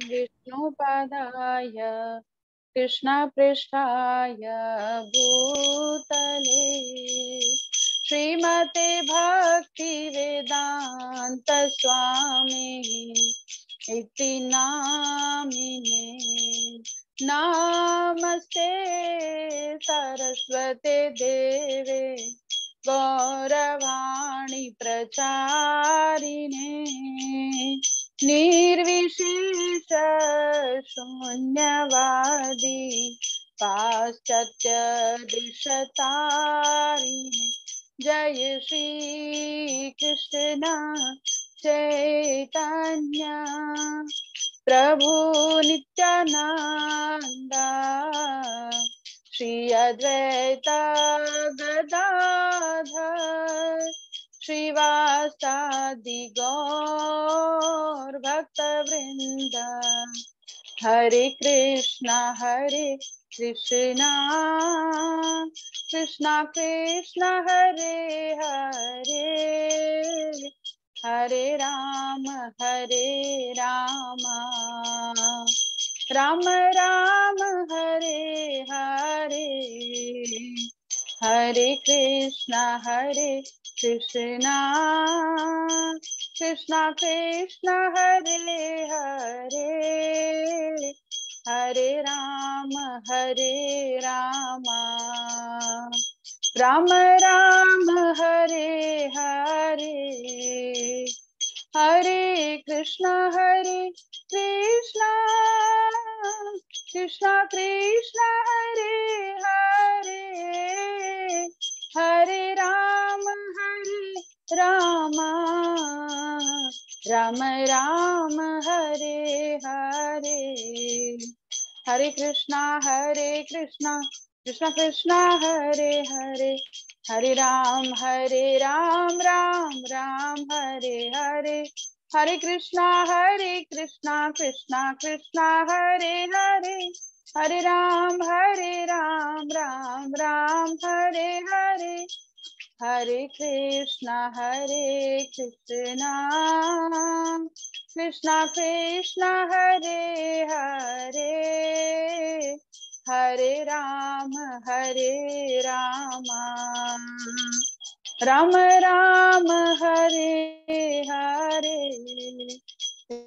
विष्णुपदाय कृष्णपृष्ठाय भूतले श्रीमते भक्ति वेदांत स्वामी इति नामिने। नमस्ते सरस्वते देवे गौरवाणी प्रचारिणे निर्विशेष शून्यवादी पाश्चात्य दिशतारिणे। जय श्री कृष्ण चैतन्य प्रभु नित्यानंद श्री अद्वैत गदाधर श्रीवासादि गौर भक्त वृंद। हरे कृष्णा कृष्णा कृष्णा हरे हरे हरे राम राम राम हरे हरे हरे कृष्णा कृष्णा कृष्णा हरे हरे हरे राम राम राम हरे हरे हरे कृष्णा कृष्णा कृष्णा हरे हरे हरे राम राम राम हरे हरे हरे कृष्णा कृष्णा कृष्णा हरे हरे हरे राम राम हरे हरे हरे कृष्णा कृष्णा कृष्णा हरे हरे हरे राम राम हरे हरे हरे कृष्णा कृष्णा कृष्णा हरे हरे हरे राम राम राम हरे हरे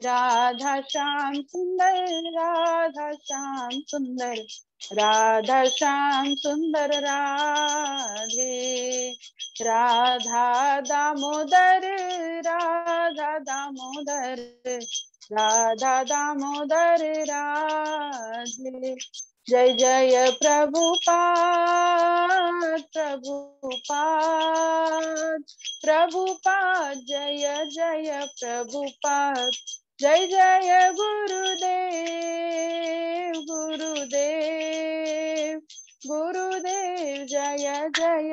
राधा श्याम सुंदर राधा श्याम सुंदर राधे राधा दामोदर राधा दामोदर राधे। जय जय प्रभुपाद जय जय प्रभुपाद जय जय गुरुदेव जय जय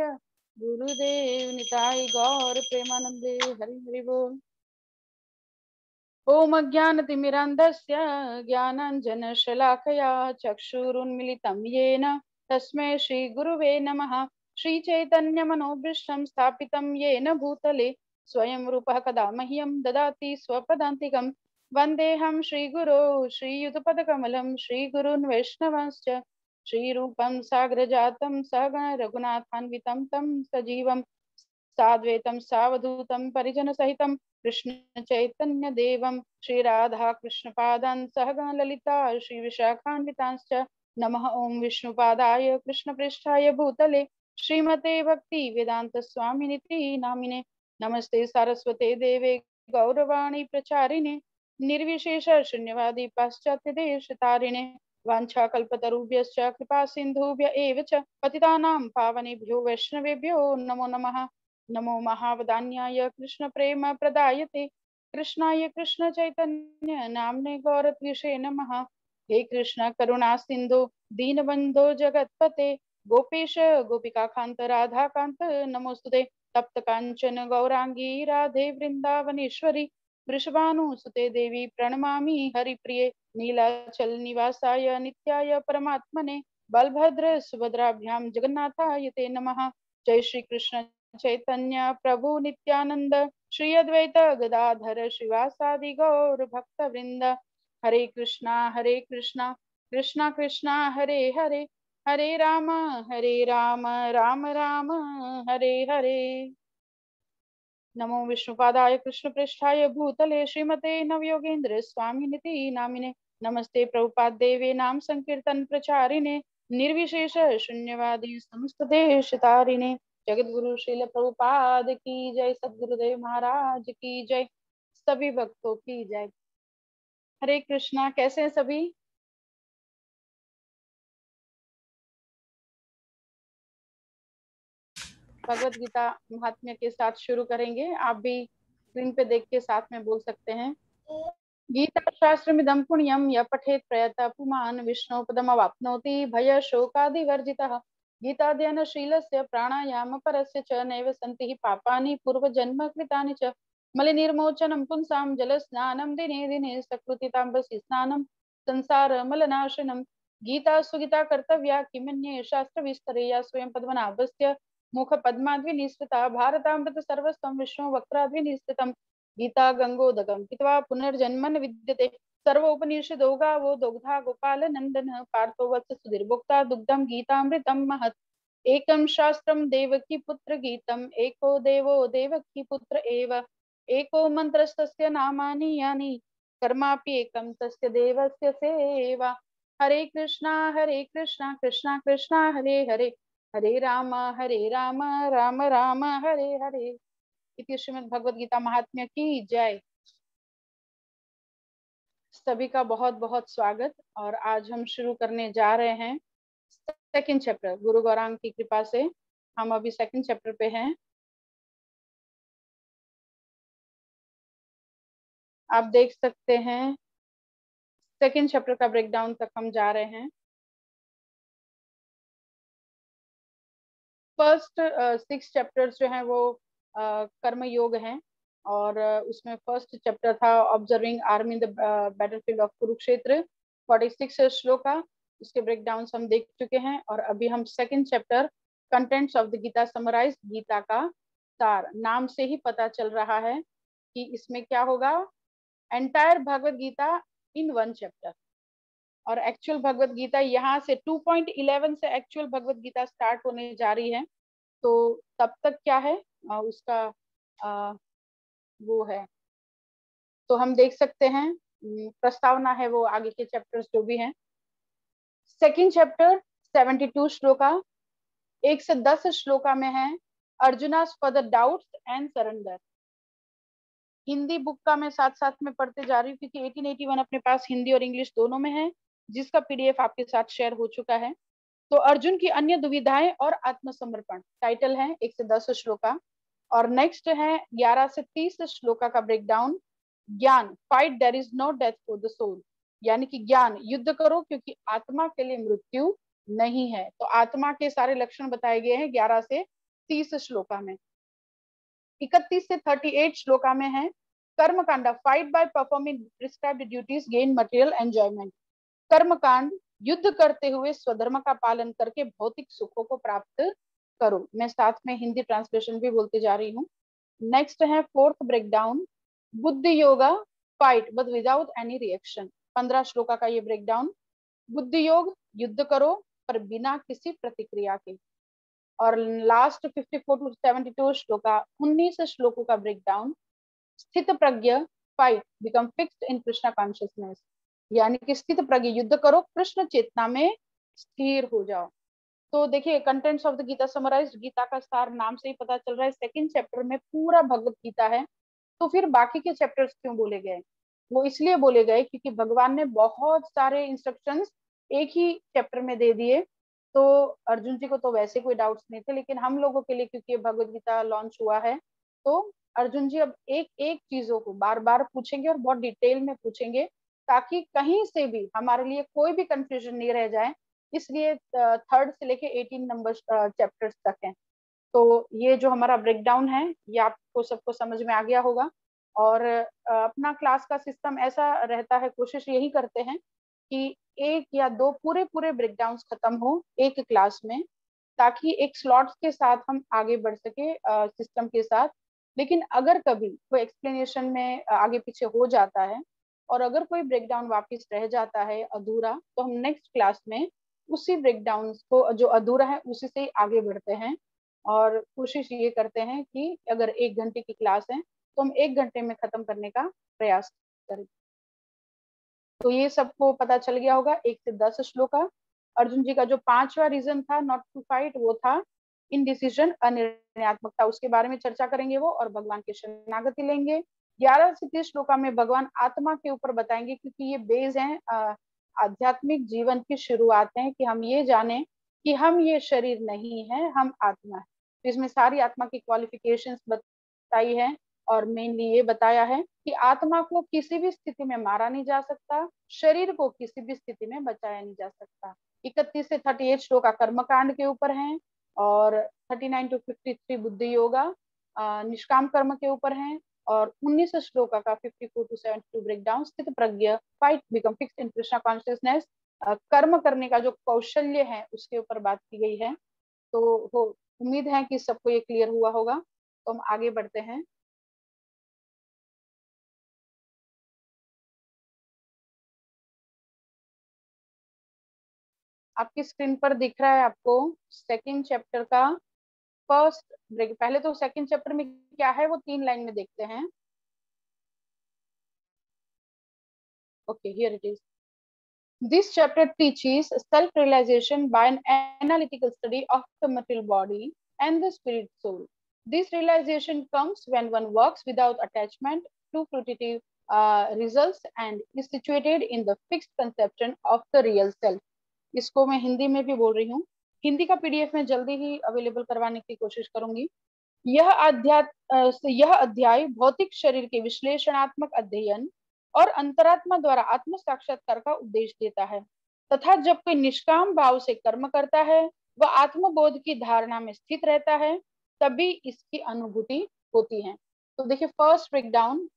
गुरुदेव। निताई गौर प्रेमानंदे हरि हरि बोल। ओम अज्ञानतिमिरान्धस्य ज्ञानाञ्जनशलाकया चक्षुरुन्मिलितं येन तस्मै श्रीगुरुवे नमः। श्रीचैतन्यमनोभीष्टं स्थापितं येन भूतले स्वयं रूपः कदा मह्यं ददाति स्वपदान्तिकं। वन्देऽहं श्रीगुरो श्रीयुतपदकमलं श्रीगुरून् वैष्णवांश्च श्रीरूपं साग्रजातं सहगण रघुनाथान्वितं तं सजीवं साद्वैतं सावधूतं परिजनसहितं कृष्ण चैतन्य देवं श्री राधा कृष्ण पादान् सहगण ललिता श्री विशाखान्वितांश्च नमः। ओम विष्णुपादाय कृष्ण पृष्ठाय भूतले श्रीमते भक्ति वेदांत स्वामिनिति नामिने। नमस्ते सारस्वते देवे गौरवाणी प्रचारिणे निर्विशेष शून्यवादी पाश्चात्य देश तारिणे वाञ्छाकल्पतरुभ्यश्च कृपा सिन्धुभ्य एव च पतितानां पावनेभ्यो वैष्णवेभ्यो नमो नमः। नमो महावदान्याय कृष्ण प्रेम प्रदायते कृष्णाय कृष्ण चैतन्य नामने गौरत्विषे नमः। हे कृष्ण करुणा सिंधु दीनबंधो जगतपते गोपेश गोपिका कांत राधा कांत नमोस्तुते। तप्त कांचन गौरांगी राधे वृंदावनेश्वरी वृषभानुसुते देवी प्रणमामि हरिप्रिये। नीलाचल निवासाय नित्याय परमात्मने बलभद्र सुभद्राभ्यां जगन्नाथाय ते नमः। जय श्री कृष्ण चैतन्य प्रभु नित्यानंद श्री अद्वैत गदाधर शिवासादि गौर भक्त वृंद। हरे कृष्णा कृष्णा कृष्णा हरे हरे, हरे राम राम राम हरे हरे। नमो विष्णुपादाय कृष्णपृष्ठाय भूतले श्रीमते नवयोगेन्द्र स्वामिनिति नामिने। नमस्ते प्रभुपाद देवे नाम संकीर्तन प्रचारिणे, निर्विशेष शून्यवादी समस्त देश तारिणे। जगत गुरु श्रील प्रभुपाद की जय, सद्गुरुदेव महाराज की जय, सभी भक्तों की जय। हरे कृष्णा, कैसे हैं सभी? भगवत गीता महात्म्य के साथ शुरू करेंगे। आप भी स्क्रीन पे देख के साथ में बोल सकते हैं। गीता शास्त्रमिदं पुण्यं यः पठेत् प्रयतः पुमान् विष्णोपदमवाप्नोति भय शोकादिवर्जितः। गीताध्ययनशीलस्य प्राणायामपरस्य च नैव सन्ति हि पापानि पूर्वजन्म कृतानि च। मलिनिर्मोचनं पुंसां जलस्नानं दिने दिने सकृतिताम्बसि स्नानं संसारमलनाशनं। गीता सुगीता कर्तव्या किमन्ये शास्त्रविस्तरे स्वयं पद्मनाभस्य मुखपद्माद्विनिसृता। भारतामृत सर्वस्वं विष्णु वक्त्राद्विनिसृतम्। गीता गंगोदकं हित्वा पुनर्जन्मन विद्यते। सर्वोपनिषदो गावो दोग्धा गोपाल नंदन। पार्थो वत्स सुधीर्भोक्ता दुग्धं गीतामृतं महत्। एकं शास्त्रं देवकी पुत्र गीतम्, एको देवो देवकी पुत्र एव। एको मन्त्रस्तस्य नामानि यानि, कर्मापि एकं तस्य देवस्य सेवा। हरे कृष्णा कृष्णा कृष्णा हरे हरे, हरे राम राम राम हरे हरे। इति श्रीमद् भगवद गीता महात्म्य की जय। सभी का बहुत बहुत स्वागत। और आज हम शुरू करने जा रहे हैं सेकंड चैप्टर। गुरु गौरांग की कृपा से हम अभी सेकंड चैप्टर पे हैं। आप देख सकते हैं सेकंड चैप्टर का ब्रेकडाउन तक हम जा रहे हैं। फर्स्ट 6 चैप्टर्स जो हैं वो कर्म योग हैं। और उसमें फर्स्ट चैप्टर था observing army in the battlefield of Kurukshetra, 46 श्लोक का। उसके ब्रेकडाउन हम देख चुके हैं। और अभी हम second chapter contents of the Gita summarise, Gita का सार, नाम से ही पता चल रहा है कि इसमें क्या होगा। Entire Bhagavad Gita in one chapter. और एक्चुअल भगवत गीता यहाँ से 2.11 से एक्चुअल भगवत गीता स्टार्ट होने जा रही है। तो तब तक क्या है उसका आ, वो है। तो हम देख सकते हैं प्रस्तावना है वो आगे के चैप्टर्स जो भी हैं। सेकंड चैप्टर 72 श्लोका, 1 से 10 श्लोका में है arjuna for the doubts and surrender. Hindi book का मैं साथ साथ में पढ़ते जा रही हूँ क्योंकि 1881 अपने पास हिंदी और इंग्लिश दोनों में है, जिसका पीडीएफ आपके साथ शेयर हो चुका है। तो अर्जुन की अन्य दुविधाएं और आत्मसमर्पण टाइटल है 1 से 10 श्लोका। और नेक्स्ट है 11 से 30 श्लोका का ब्रेकडाउन। ज्ञान, fight there is no death for the soul, यानी कि ज्ञान, युद्ध करो क्योंकि आत्मा के लिए मृत्यु नहीं है। तो आत्मा के सारे लक्षण बताए गए हैं 11 से 30 श्लोका में। 31 से 38 श्लोका में है कर्म कांड, fight by performing prescribed duties gain material enjoyment. कर्म कांड, युद्ध करते हुए स्वधर्म का पालन करके भौतिक सुखों को प्राप्त करो। मैं साथ में हिंदी ट्रांसलेशन भी बोलते जा रही हूँ। नेक्स्ट है फोर्थ ब्रेकडाउन, बुद्धि yoga, fight but without any reaction. 15 shloka का ये ब्रेकडाउन। बुद्धि योग, युद्ध करो पर बिना किसी प्रतिक्रिया के। और लास्ट 54 टू 72 श्लोका, 19 श्लोकों का ब्रेकडाउन। स्थित प्रज्ञ, fight become fixed in Krishna consciousness, यानी कि स्थित प्रज्ञ, युद्ध करो कृष्ण चेतना में स्थिर हो जाओ। तो देखिए contents of the Gita summarised, Gita का सार नाम से ही पता चल रहा है सेकंड चैप्टर में पूरा भगवत गीता है। तो फिर बाकी के चैप्टर्स क्यों बोले गए? वो इसलिए बोले गए क्योंकि भगवान ने बहुत सारे इंस्ट्रक्शंस एक ही चैप्टर में दे दिए। तो अर्जुन जी को तो वैसे कोई डाउट्स नहीं थे, लेकिन हम लोगों के लिए क्योंकि भगवत गीता लॉन्च हुआ है, तो अर्जुन जी अब एक एक चीजों को बार बार पूछेंगे और बहुत डिटेल में पूछेंगे, ताकि कहीं से भी हमारे लिए कोई भी कंफ्यूजन नहीं रह जाए। इसलिए थर्ड से लेके 18 नंबर चैप्टर्स तक हैं। तो ये जो हमारा ब्रेकडाउन है ये आपको सबको समझ में आ गया होगा। और अपना क्लास का सिस्टम ऐसा रहता है, कोशिश यही करते हैं कि एक या दो पूरे पूरे ब्रेकडाउन खत्म हो एक क्लास में, ताकि एक स्लॉट्स के साथ हम आगे बढ़ सके सिस्टम के साथ। लेकिन अगर कभी कोई एक्सप्लेनेशन में आगे पीछे हो जाता है और अगर कोई ब्रेकडाउन वापस रह जाता है अधूरा, तो हम नेक्स्ट क्लास में उसी ब्रेकडाउन को जो अधूरा है उसी से आगे बढ़ते हैं और कोशिश ये करते हैं कि अगर 1 घंटे की क्लास है तो हम 1 घंटे में खत्म करने का प्रयास करें। तो ये सबको पता चल गया होगा 1 से 10 श्लोका। अर्जुन जी का जो 5वां रीजन था नॉट टू फाइट, वो था इनडिसीजन, अनिर्णयात्मकता। उसके बारे में चर्चा करेंगे वो, और भगवान की शरणागति लेंगे। 11 से 30 श्लोका में भगवान आत्मा के ऊपर बताएंगे, क्योंकि ये बेस है आध्यात्मिक जीवन की शुरुआत है कि हम ये जाने कि हम ये शरीर नहीं है, हम आत्मा है। तो इसमें सारी आत्मा की क्वालिफिकेशंस बताई है और मेनली ये बताया है कि आत्मा को किसी भी स्थिति में मारा नहीं जा सकता, शरीर को किसी भी स्थिति में बचाया नहीं जा सकता। 31 से 38 श्लोका कर्मकांड के ऊपर हैं और 39 to 53 बुद्धि योगा निष्काम कर्म के ऊपर हैं और 19 श्लोका का 54 to 72 ब्रेकडाउन स्थित प्रज्ञ fight become fixed in Krishna consciousness, कर्म करने का जो कौशल्य है उसके ऊपर बात की गई है। तो उम्मीद है कि सबको ये क्लियर हुआ होगा। तो हम आगे बढ़ते हैं। आपकी स्क्रीन पर दिख रहा है आपको सेकंड चैप्टर का फर्स्ट ब्रेक। पहले तो सेकंड चैप्टर में क्या है वो 3 लाइन में देखते हैं। Okay, here it is. This chapter teaches self-realization by an analytical study of the material body and the spirit soul. This realization comes when one works without attachment to fruitive results and is situated in the fixed conception of the real self. इसको मैं हिंदी में भी बोल रही हूँ। हिंदी का PDF में जल्दी ही अवेलेबल करवाने की कोशिश करूंगी। यह अध्याय भौतिक शरीर के विश्लेषणात्मक अध्ययन और अंतरात्मा द्वारा आत्म साक्षात्कार का उपदेश देता है तथा जब कोई निष्काम भाव से कर्म करता है वह आत्मबोध की धारणा में स्थित रहता है, तभी इसकी अनुभूति होती है। तो देखिए फर्स्ट ब्रेकडाउन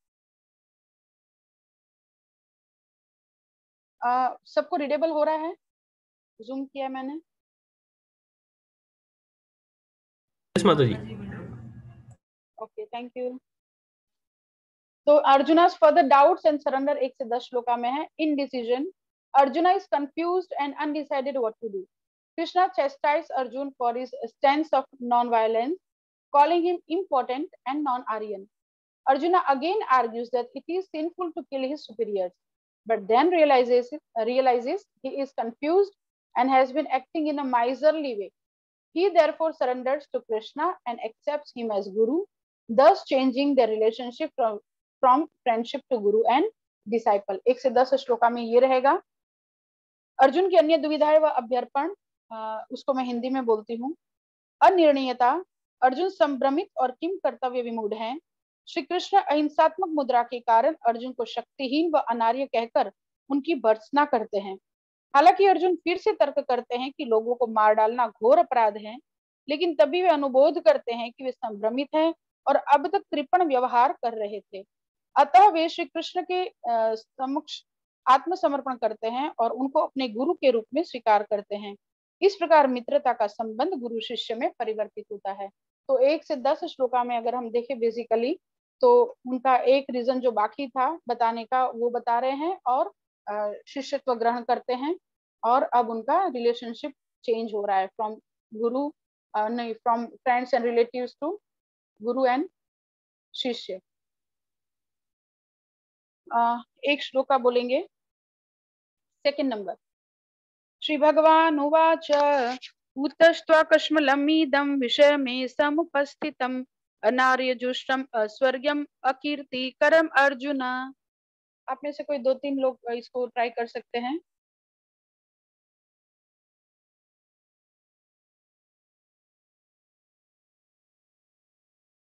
सबको रीडेबल हो रहा है? जूम किया मैंने। यस माता जी। Okay, thank you. तो अर्जुना's further doubts and surrender 1 से 10 श्लोका में है। Indecision, Arjuna is confused and undecided what to do. Krishna chastises Arjun for his stance of non-violence, calling him impotent and non-Aryan. Arjuna again argues that it is sinful to kill his superiors, but then realizes he is confused and has been acting in a miserly way. He therefore surrenders to Krishna and accepts him as Guru, thus changing their relationship from friendship to Guru and disciple. 1 से 10 श्लोका में ये रहेगा। अर्जुन की अन्य दुविधाएं व अभ्यर्पण, उसको मैं हिंदी में बोलती हूँ। अनिर्णीयता, अर्जुन संभ्रमित और किम कर्तव्य विमूढ़ हैं। श्री कृष्ण अहिंसात्मक मुद्रा के कारण अर्जुन को शक्तिहीन व अनार्य कहकर उनकी भर्त्सना करते हैं। हालांकि अर्जुन फिर से तर्क करते हैं कि लोगों को मार डालना घोर अपराध है, लेकिन तभी वे अनुबोध करते हैं कि वे संभ्रमित हैं और अब तक कृपण व्यवहार कर रहे थे। अतः वे श्री कृष्ण के समक्ष आत्मसमर्पण करते हैं और उनको अपने गुरु के रूप में स्वीकार करते हैं। इस प्रकार मित्रता का संबंध गुरु शिष्य में परिवर्तित होता है। तो 1 से 10 श्लोका में अगर हम देखें बेसिकली तो उनका एक रीजन जो बाकी था बताने का वो बता रहे हैं और शिष्यत्व ग्रहण करते हैं और अब उनका रिलेशनशिप चेंज हो रहा है फ्रॉम गुरु नहीं from friends and relatives to guru and shishya. एक श्लोका बोलेंगे सेकंड नंबर। श्री भगवान उवाच उत्तष्ट्वा कश्मलमिदं विषमे समुपस्थितम् अनार्यजुष्टम् अस्वर्ग्यम् अकीर्तिकरम् अर्जुन। आप में से कोई 2-3 लोग इसको ट्राई कर सकते हैं।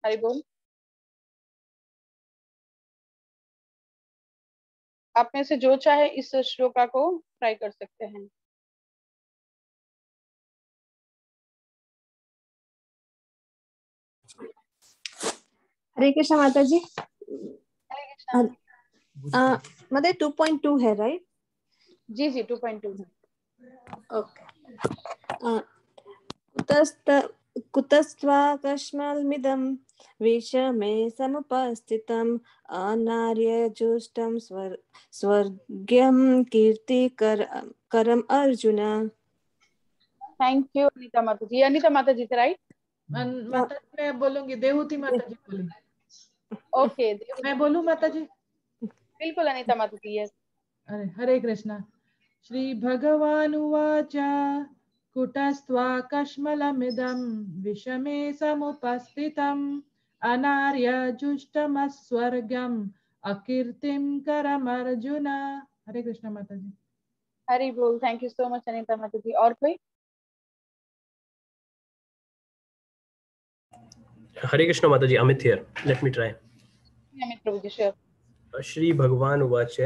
हरि बोल। आप में से जो चाहे इस श्लोका को ट्राई कर सकते हैं। हरे कृष्ण माता जी। मतलब 2.2 है राइट? जी जी 2.2। ओके। कुतस्त्वाकस्माल्मिदं विषमे समुपस्थितम् अनार्यजुष्टं स्वर्ग्यं कीर्तिकरम् अर्जुन। थैंक यू अनीता माता जी। अनीता माता जी राइट? माता जी मैं बोलूंगी, देवहूति माता जी बोली। ओके मैं बोलूं माता जी? बिल्कुल अनीता माता जी। यस। अरे हरे कृष्णा। श्री भगवानुवाच कुटस्त्वाकस्मलमिदं विषमे समुपस्थितम् अनार्यजुष्टमस्वर्गम् अकीर्तिं करमर्जुन। हरे कृष्णा माता जी। हरी बोल। Thank you so much Anita माता जी। और कोई? हरे कृष्ण माता ji, Amit here, let me try. Amit Prabhu ji sure. Shri भगवान उवाच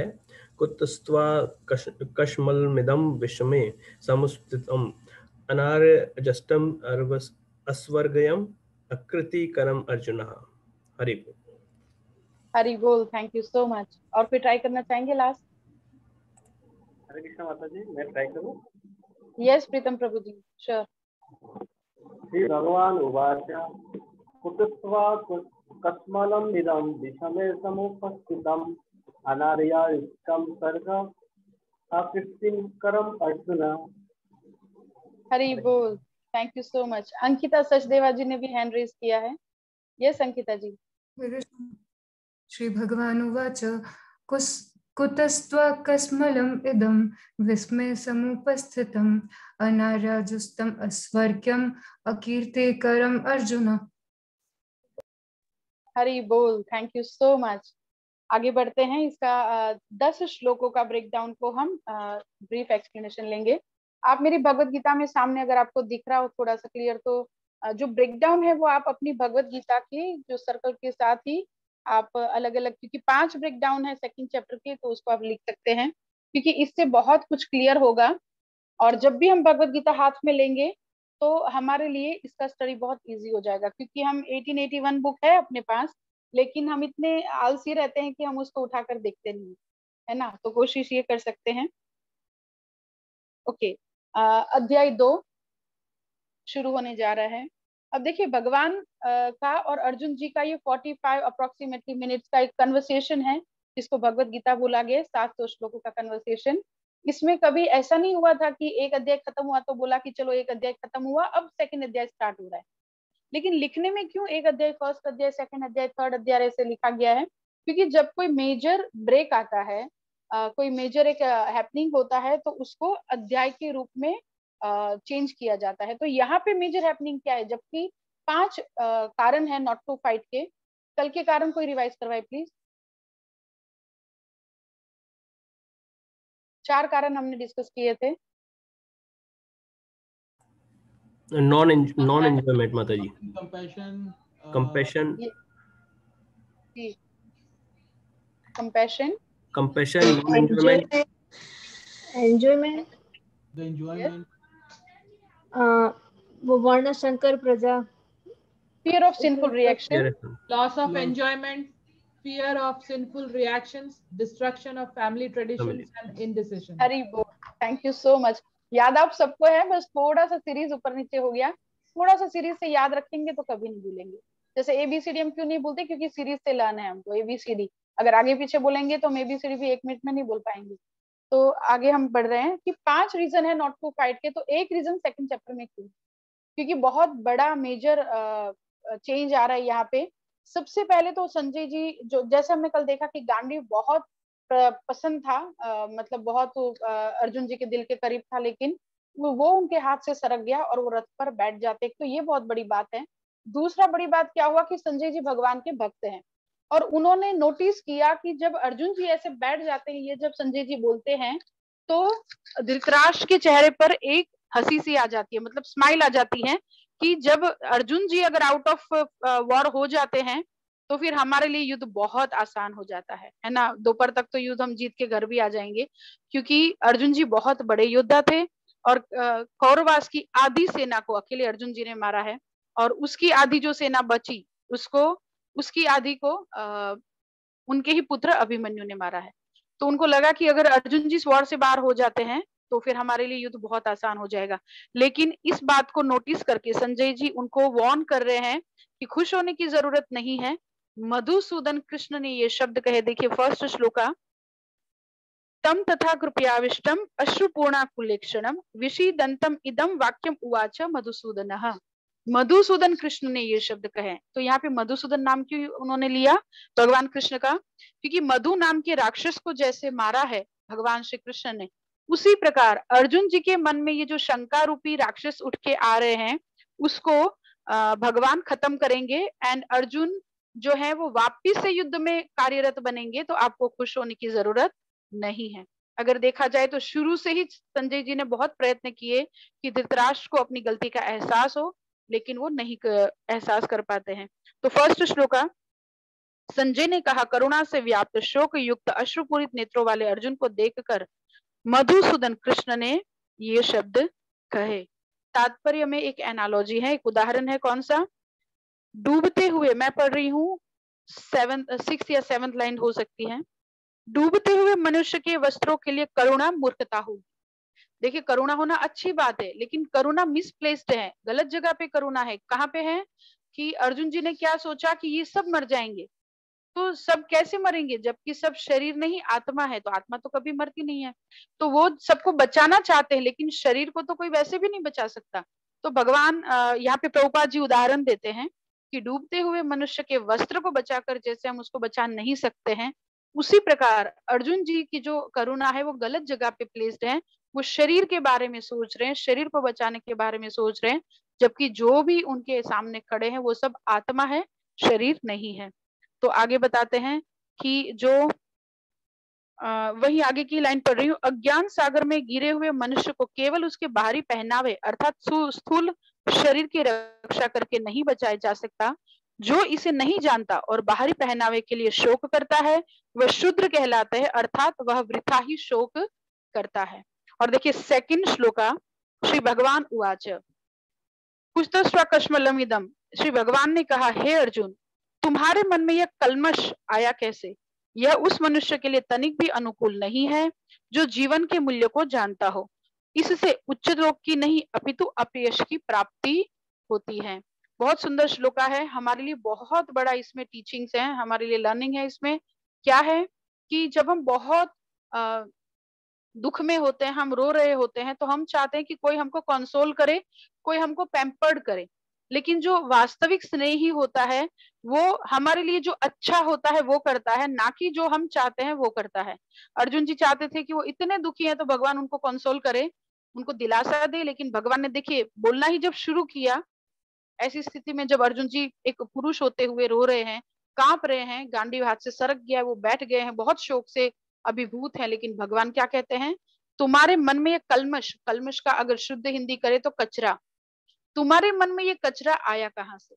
कुतस्त्वा कश्मलमिदं विषमे समुपस्थितम् अनार्यजुष्टम् अस्वर्गयम् अकृतिकरम् अर्जुन। हरि बोल। हरी बोल। Thank you so much. और कोई ट्राई करना चाहेंगे लास्ट? हरे कृष्ण माता जी, मैं ट्राई करूं? यस प्रीतम प्रभु जी श्योर। श्री भगवान उवाच कुतस्त्वा कस्मलमिदं विषमे समुपस्थितम् अनार्यजुष्टं स्वर्गम् अकीर्तिं करम् अर्जुन। हरी बोल। Thank you so much. Ankita Sachdeva ji ने भी हैंड रेज किया है। यस अंकिता जी। श्री भगवानुवाच कुतस्त्वाकस्मलम् इदं विस्मय समुपस्थितम् अनार्यजुष्टम् अस्वर्ग्यम् अकीर्तिकरम् अर्जुन। हरी बोल। Thank you so much. आगे बढ़ते हैं। इसका 10 श्लोकों का ब्रेकडाउन को हम ब्रीफ एक्सप्लेनेशन लेंगे। आप मेरी भगवत गीता में सामने अगर आपको दिख रहा हो थोड़ा सा क्लियर, तो जो ब्रेकडाउन है वो आप अपनी भगवत गीता के जो सर्कल के साथ ही आप अलग अलग, क्योंकि 5 ब्रेकडाउन है सेकंड चैप्टर के, तो उसको आप लिख सकते हैं क्योंकि इससे बहुत कुछ क्लियर होगा। और जब भी हम भगवत गीता हाथ में लेंगे तो हमारे लिए इसका स्टडी बहुत इजी हो जाएगा, क्योंकि हम 1881 बुक है अपने पास, लेकिन हम इतने आलसी रहते हैं कि हम उसको उठाकर देखते नहीं है ना। तो कोशिश ये कर सकते हैं। ओके, अध्याय 2 शुरू होने जा रहा है। अब देखिए भगवान का और अर्जुन जी का ये 45 अप्रोक्सीमेटली मिनट्स का एक कन्वर्सेशन है, जिसको भगवत गीता बोला गया। 700 श्लोकों का कन्वर्सेशन। इसमें कभी ऐसा नहीं हुआ था कि एक अध्याय खत्म हुआ तो बोला कि चलो एक अध्याय खत्म हुआ अब सेकंड अध्याय स्टार्ट हो रहा है। लेकिन लिखने में क्यों एक अध्याय फर्स्ट अध्याय सेकंड अध्याय थर्ड अध्याय ऐसे लिखा गया है? क्योंकि जब कोई मेजर ब्रेक आता है, कोई मेजर एक हैपनिंग होता है, तो उसको अध्याय के रूप में चेंज किया जाता है। तो यहाँ पे मेजर हैपनिंग क्या है? जबकि 5 कारण है नॉट टू फाइट के। कल के कारण कोई रिवाइज करवाए प्लीज। 4 कारण हमने डिस्कस किए थे। नॉन एंजॉयमेंट माता ji, compassion, compassion, compassion, non enjoyment, enjoyment, the enjoyment, वो वर्ण शंकर प्रजा, fear of sinful reaction, loss of enjoyment, fear of sinful reactions, destruction of family traditions and indecision. हरी बोल। Thank you so much. याद आप सबको है, बस थोड़ा सा सीरीज ऊपर नीचे हो गया। थोड़ा सा सीरीज से याद रखेंगे तो कभी नहीं भूलेंगे। जैसे एबीसीडी हम क्यों नहीं बोलते? क्योंकि सीरीज से लर्न है हमको एबीसीडी। अगर आगे पीछे बोलेंगे तो हम एबीसीडी भी 1 मिनट में नहीं बोल पाएंगे। तो आगे हम बढ़ रहे हैं कि 5 रीजन है नॉट टू फाइट के। तो एक रीजन सेकंड चैप्टर में क्यों? क्योंकि बहुत बड़ा मेजर चेंज आ रहा है यहाँ पे। सबसे पहले तो संजय जी, जो जैसे हमने कल देखा कि गांडीव बहुत पसंद था, मतलब बहुत अर्जुन जी के दिल के करीब था, लेकिन वो उनके हाथ से सरक गया और वो रथ पर बैठ जाते। तो ये बहुत बड़ी बात है। दूसरा बड़ी बात क्या हुआ कि संजय जी भगवान के भक्त हैं और उन्होंने नोटिस किया कि जब अर्जुन जी ऐसे बैठ जाते हैं, ये जब संजय जी बोलते हैं, तो धृतराष्ट्र के चेहरे पर एक हंसी सी आ जाती है, मतलब स्माइल आ जाती है कि जब अर्जुन जी अगर आउट ऑफ वॉर हो जाते हैं तो फिर हमारे लिए युद्ध बहुत आसान हो जाता है ना। दोपहर तक तो युद्ध हम जीत के घर भी आ जाएंगे, क्योंकि अर्जुन जी बहुत बड़े योद्धा थे और कौरवास की आधी सेना को अकेले अर्जुन जी ने मारा है और उसकी आधी जो सेना बची उसको, उसकी आधी को उनके ही पुत्र अभिमन्यु ने मारा है। तो उनको लगा कि अगर अर्जुन जी इस वॉर से बाहर हो जाते हैं तो फिर हमारे लिए युद्ध बहुत आसान हो जाएगा। लेकिन इस बात को नोटिस करके संजय जी उनको वार्न कर रहे हैं कि खुश होने की जरूरत नहीं है। मधुसूदन कृष्ण ने ये शब्द कहे, देखिए फर्स्ट श्लोका, तम तथा कृपयाविष्टम अश्रुपूर्णा कुलेक्षणम विषीदंतम इदम वाक्यम उवाच मधुसूदनः। मधुसूदन कृष्ण ने ये शब्द कहे। तो यहाँ पे मधुसूदन नाम क्यों उन्होंने लिया भगवान कृष्ण का? क्योंकि मधु नाम के राक्षस को जैसे मारा है भगवान श्री कृष्ण ने, उसी प्रकार अर्जुन जी के मन में ये जो शंका रूपी राक्षस उठ के आ रहे हैं उसको भगवान खत्म करेंगे एंड अर्जुन जो है वो वापिस से युद्ध में कार्यरत बनेंगे। तो आपको खुश होने की जरूरत नहीं है। अगर देखा जाए तो शुरू से ही संजय जी ने बहुत प्रयत्न किए कि धृतराष्ट्र को अपनी गलती का एहसास हो, लेकिन वो नहीं एहसास कर पाते हैं। तो फर्स्ट श्लोका, संजय ने कहा, करुणा से व्याप्त शोक युक्त अश्रुपूरित नेत्रों वाले अर्जुन को देखकर मधुसूदन कृष्ण ने ये शब्द कहे। तात्पर्य में एक एनालॉजी है, एक उदाहरण है। कौन सा? डूबते हुए, मैं पढ़ रही हूँ 6th या 7th लाइन हो सकती है। डूबते हुए मनुष्य के वस्त्रों के लिए करुणा मूर्खता होगी। देखिए करुणा होना अच्छी बात है, लेकिन करुणा मिसप्लेस्ड है, गलत जगह पे करुणा है। कहाँ पे है कि अर्जुन जी ने क्या सोचा कि ये सब मर जाएंगे। तो सब कैसे मरेंगे जबकि सब शरीर नहीं आत्मा है, तो आत्मा तो कभी मरती नहीं है। तो वो सबको बचाना चाहते हैं, लेकिन शरीर को तो कोई वैसे भी नहीं बचा सकता। तो भगवान यहाँ पे प्रभुपाद जी उदाहरण देते हैं कि डूबते हुए मनुष्य के वस्त्र को बचाकर जैसे हम उसको बचा नहीं सकते हैं, उसी प्रकार अर्जुन जी की जो करुणा है वो गलत जगह पे प्लेस्ड है। वो शरीर के बारे में सोच रहे हैं, शरीर को बचाने के बारे में सोच रहे हैं, जबकि जो भी उनके सामने खड़े हैं वो सब आत्मा है, शरीर नहीं है। तो आगे बताते हैं कि जो वही आगे की लाइन पढ़ रही हूँ, अज्ञान सागर में गिरे हुए मनुष्य को केवल उसके बाहरी पहनावे अर्थात स्थूल शरीर की रक्षा करके नहीं बचाया जा सकता। जो इसे नहीं जानता और बाहरी पहनावे के लिए शोक करता है वह शूद्र कहलाता है, अर्थात वह वृथा ही शोक करता है। और देखिए सेकंड श्लोका, श्री भगवान उवाच कुस्तस्व कश्मलम इदम। श्री भगवान ने कहा, हे अर्जुन, तुम्हारे मन में यह कल्मश आया कैसे? यह उस मनुष्य के लिए तनिक भी अनुकूल नहीं है जो जीवन के मूल्य को जानता हो। इससे उच्च लोक की नहीं अपितु अपयश की प्राप्ति होती है। बहुत सुंदर श्लोका है, हमारे लिए बहुत बड़ा इसमें टीचिंग्स है, हमारे लिए लर्निंग है। इसमें क्या है कि जब हम बहुत दुख में होते हैं, हम रो रहे होते हैं, तो हम चाहते हैं कि कोई हमको कंसोल करे, कोई हमको पैम्पर्ड करे। लेकिन जो वास्तविक स्नेही होता है वो हमारे लिए जो अच्छा होता है वो करता है, ना कि जो हम चाहते हैं वो करता है। अर्जुन जी चाहते थे कि वो इतने दुखी हैं तो भगवान उनको कंसोल करे, उनको दिलासा दे, लेकिन भगवान ने देखिए बोलना ही जब शुरू किया, ऐसी स्थिति में जब अर्जुन जी एक पुरुष होते हुए रो रहे हैं, कांप रहे हैं, गांडीव हाथ से सरक गया, वो बैठ गए हैं, बहुत शोक से अभिभूत है, लेकिन भगवान क्या कहते हैं, तुम्हारे मन में ये कल्मश, कल्मश का अगर शुद्ध हिंदी करे तो कचरा, तुम्हारे मन में ये कचरा आया कहाँ से?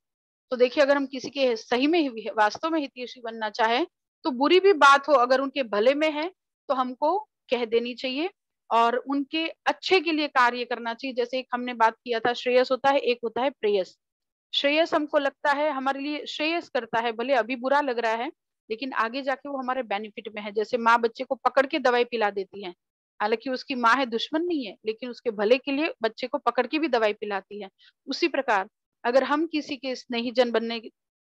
तो देखिए अगर हम किसी के सही में वास्तव में हितैषी बनना चाहे तो बुरी भी बात हो अगर उनके भले में है तो हमको कह देनी चाहिए और उनके अच्छे के लिए कार्य करना चाहिए। जैसे एक हमने बात किया था, श्रेयस होता है, एक होता है प्रेयस। श्रेयस हमको लगता है हमारे लिए श्रेयस करता है, भले अभी बुरा लग रहा है लेकिन आगे जाके वो हमारे बेनिफिट में है। जैसे माँ बच्चे को पकड़ के दवाई पिला देती है, हालांकि उसकी माँ है, दुश्मन नहीं है, लेकिन उसके भले के लिए बच्चे को पकड़ के भी दवाई पिलाती है। उसी प्रकार अगर हम किसी के स्नेहीजन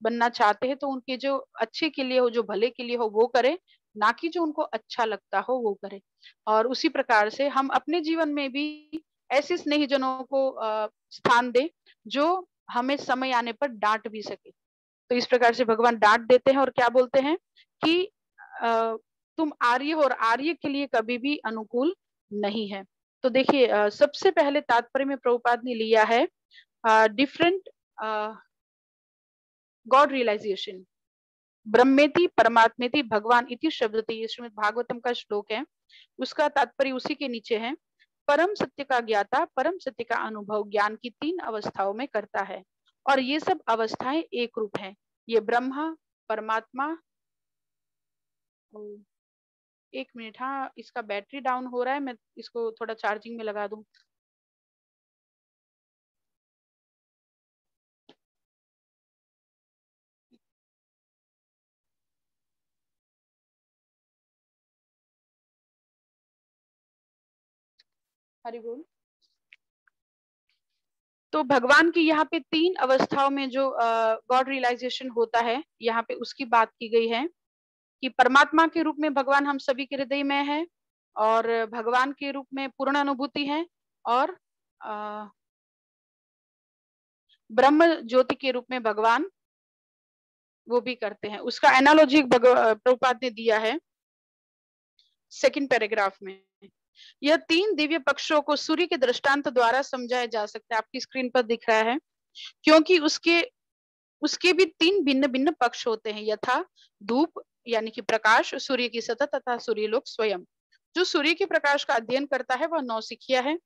बनना चाहते हैं तो उनके जो अच्छे के लिए हो, जो भले के लिए हो वो करे, ना कि जो उनको अच्छा लगता हो वो करे। और उसी प्रकार से हम अपने जीवन में भी ऐसे स्नेहीजनों को स्थान दे जो हमें समय आने पर डांट भी सके। तो इस प्रकार से भगवान डांट देते हैं और क्या बोलते हैं कि तुम आर्य हो और आर्य के लिए कभी भी अनुकूल नहीं है। तो देखिए सबसे पहले तात्पर्य में प्रभुपाद ने लिया है डिफरेंट गॉड रियलाइजेशन, ब्रह्मेति परमात्मेति भगवान इति शब्दति, ये श्रीमद् भागवतम का श्लोक है, उसका तात्पर्य उसी के नीचे है। परम सत्य का ज्ञाता परम सत्य का अनुभव ज्ञान की 3 अवस्थाओं में करता है और ये सब अवस्थाएं एक रूप हैं। ये ब्रह्मा, परमात्मा, 1 मिनट, हाँ इसका बैटरी डाउन हो रहा है, मैं इसको थोड़ा चार्जिंग में लगा दूं। हरि बोल। तो भगवान की यहाँ पे 3 अवस्थाओं में जो गॉड रियलाइजेशन होता है, यहाँ पे उसकी बात की गई है कि परमात्मा के रूप में भगवान हम सभी के हृदय में है, और भगवान के रूप में पूर्ण अनुभूति है, और ब्रह्म ज्योति के रूप में भगवान वो भी करते हैं। उसका एनालॉजी प्रभुपाद ने दिया है 2nd पैराग्राफ में। यह 3 दिव्य पक्षों को सूर्य के दृष्टांत द्वारा समझाया जा सकता है। आपकी स्क्रीन पर दिख रहा है, क्योंकि उसके भी 3 भिन्न भिन्न पक्ष होते हैं, यथा धूप यानी कि प्रकाश, सूर्य की सतह तथा सूर्यलोक स्वयं। जो सूर्य के प्रकाश का अध्ययन करता है वह नौसिखिया है।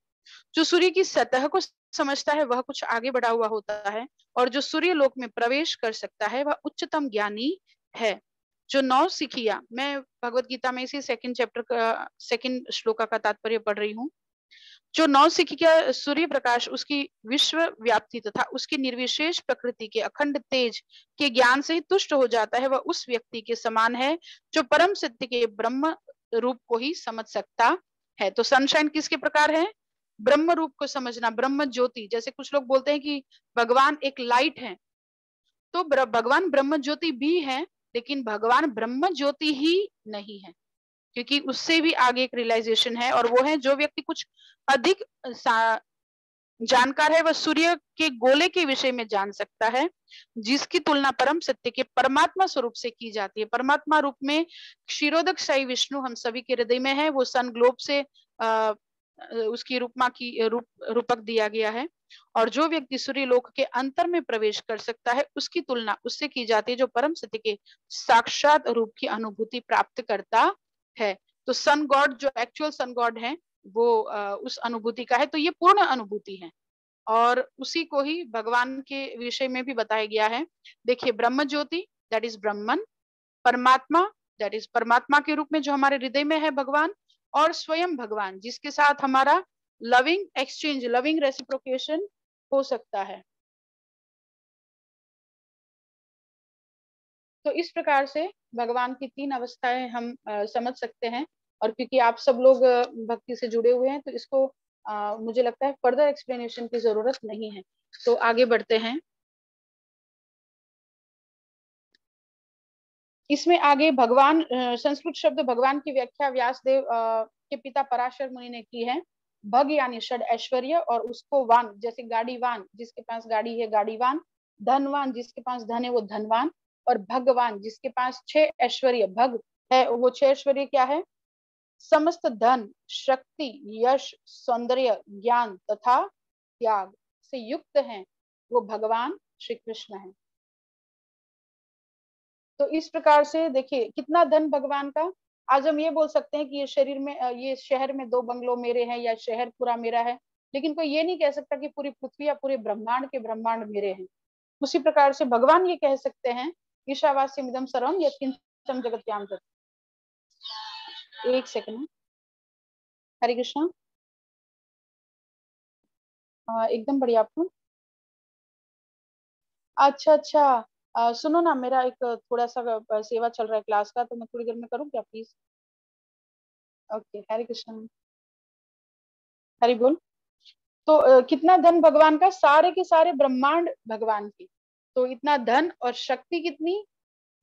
जो सूर्य की सतह को समझता है वह कुछ आगे बढ़ा हुआ होता है, और जो सूर्य लोक में प्रवेश कर सकता है वह उच्चतम ज्ञानी है। जो नौसिखिया, मैं भगवत गीता में इसी 2nd चैप्टर का 2nd श्लोका का तात्पर्य पढ़ रही हूँ। जो नौसिखिया सूर्य प्रकाश, उसकी विश्व व्याप्ति तथा उसकी निर्विशेष प्रकृति के अखंड तेज के ज्ञान से ही तुष्ट हो जाता है, वह उस व्यक्ति के समान है जो परम सत्य के ब्रह्म रूप को ही समझ सकता है। तो सनशाइन किसके प्रकार है? ब्रह्म रूप को समझना, ब्रह्म ज्योति। जैसे कुछ लोग बोलते हैं कि भगवान एक लाइट है, तो भगवान ब्रह्म ज्योति भी है, लेकिन भगवान ब्रह्म ज्योति ही नहीं है, क्योंकि उससे भी आगे एक रियलाइजेशन है, और वो है जो व्यक्ति कुछ अधिक जानकार है वह सूर्य के गोले के विषय में जान सकता है, जिसकी तुलना परम सत्य के परमात्मा स्वरूप से की जाती है। परमात्मा रूप में क्षीरोदक साई विष्णु हम सभी के हृदय में है। वो सन ग्लोब से उसकी रूपक दिया गया है, और जो व्यक्ति सूर्य लोक के अंतर में प्रवेश कर सकता है उसकी तुलना उससे की जाती है जो परम सत्य के साक्षात रूप की अनुभूति प्राप्त करता है। तो सन गॉड, जो एक्चुअल सन गॉड है, वो उस अनुभूति का है। तो ये पूर्ण अनुभूति है, और उसी को ही भगवान के विषय में भी बताया गया है। देखिए, ब्रह्म ज्योति दैट इज ब्रह्मन, परमात्मा दैट इज परमात्मा के रूप में जो हमारे हृदय में है भगवान, और स्वयं भगवान जिसके साथ हमारा लविंग एक्सचेंज, लविंग रेसिप्रोकेशन हो सकता है। तो इस प्रकार से भगवान की 3 अवस्थाएं हम समझ सकते हैं, और क्योंकि आप सब लोग भक्ति से जुड़े हुए हैं तो इसको मुझे लगता है फर्दर एक्सप्लेनेशन की जरूरत नहीं है। तो आगे बढ़ते हैं। इसमें आगे भगवान, संस्कृत शब्द भगवान की व्याख्या व्यासदेव के पिता पराशर मुनि ने की है। भग यानी षड ऐश्वर्य, और उसको वान, जैसे गाड़ीवान, जिसके पास गाड़ी है गाड़ीवान, धनवान जिसके पास धन है वो धनवान, और भगवान जिसके पास 6 ऐश्वर्य भग है, वो 6 ऐश्वर्य क्या है? समस्त धन, शक्ति, यश, सौंदर्य, ज्ञान तथा त्याग से युक्त हैं, वो भगवान श्री कृष्ण है। तो इस प्रकार से देखिए कितना धन भगवान का। आज हम ये बोल सकते हैं कि ये शरीर में, ये शहर में 2 बंगलों मेरे हैं, या शहर पूरा मेरा है, लेकिन कोई ये नहीं कह सकता कि पूरी पृथ्वी या पूरे ब्रह्मांड के ब्रह्मांड मेरे हैं। उसी प्रकार से भगवान ये कह सकते हैं, ईशावास्यमिदं सर्वं यत्किंचन जगत्याम तत्। एक सेकंड, हरे कृष्णा। एकदम बढ़िया आपको। अच्छा अच्छा, सुनो ना, मेरा एक थोड़ा सा सेवा चल रहा है क्लास का, तो मैं थोड़ी देर में करूँ क्या प्लीज? ओके, हरे कृष्ण, हरि बोल। तो कितना धन भगवान का, सारे के सारे ब्रह्मांड भगवान की। तो इतना धन और शक्ति कितनी,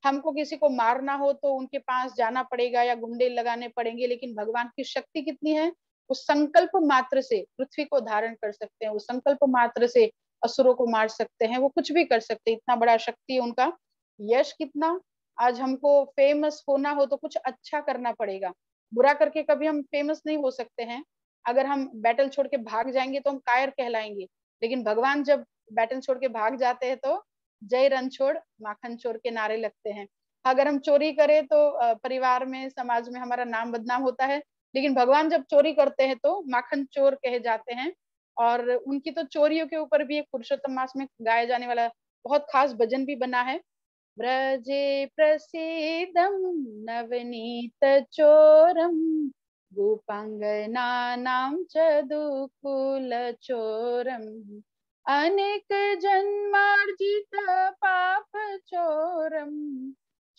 हमको किसी को मारना हो तो उनके पास जाना पड़ेगा या गुंडे लगाने पड़ेंगे, लेकिन भगवान की शक्ति कितनी है, वो संकल्प मात्र से पृथ्वी को धारण कर सकते हैं, वो संकल्प मात्र से असुरों को मार सकते हैं, वो कुछ भी कर सकते हैं, इतना बड़ा शक्ति है उनका। यश कितना, आज हमको फेमस होना हो तो कुछ अच्छा करना पड़ेगा, बुरा करके कभी हम फेमस नहीं हो सकते हैं। अगर हम बैटल छोड़ के भाग जाएंगे तो हम कायर कहलाएंगे, लेकिन भगवान जब बैटल छोड़ के भाग जाते हैं तो जय रणछोड़ माखन चोर के नारे लगते हैं। अगर हम चोरी करें तो परिवार में, समाज में हमारा नाम बदनाम होता है, लेकिन भगवान जब चोरी करते हैं तो माखन चोर कहे जाते हैं। और उनकी तो चोरियों के ऊपर भी एक पुरुषोत्तम मास में गाया जाने वाला बहुत खास भजन भी बना है। ब्रजे प्रसीदम नवनीत चोरम गोपांगनानां च दुकुल चोरम अनेक जन्मार्जित पाप चोरम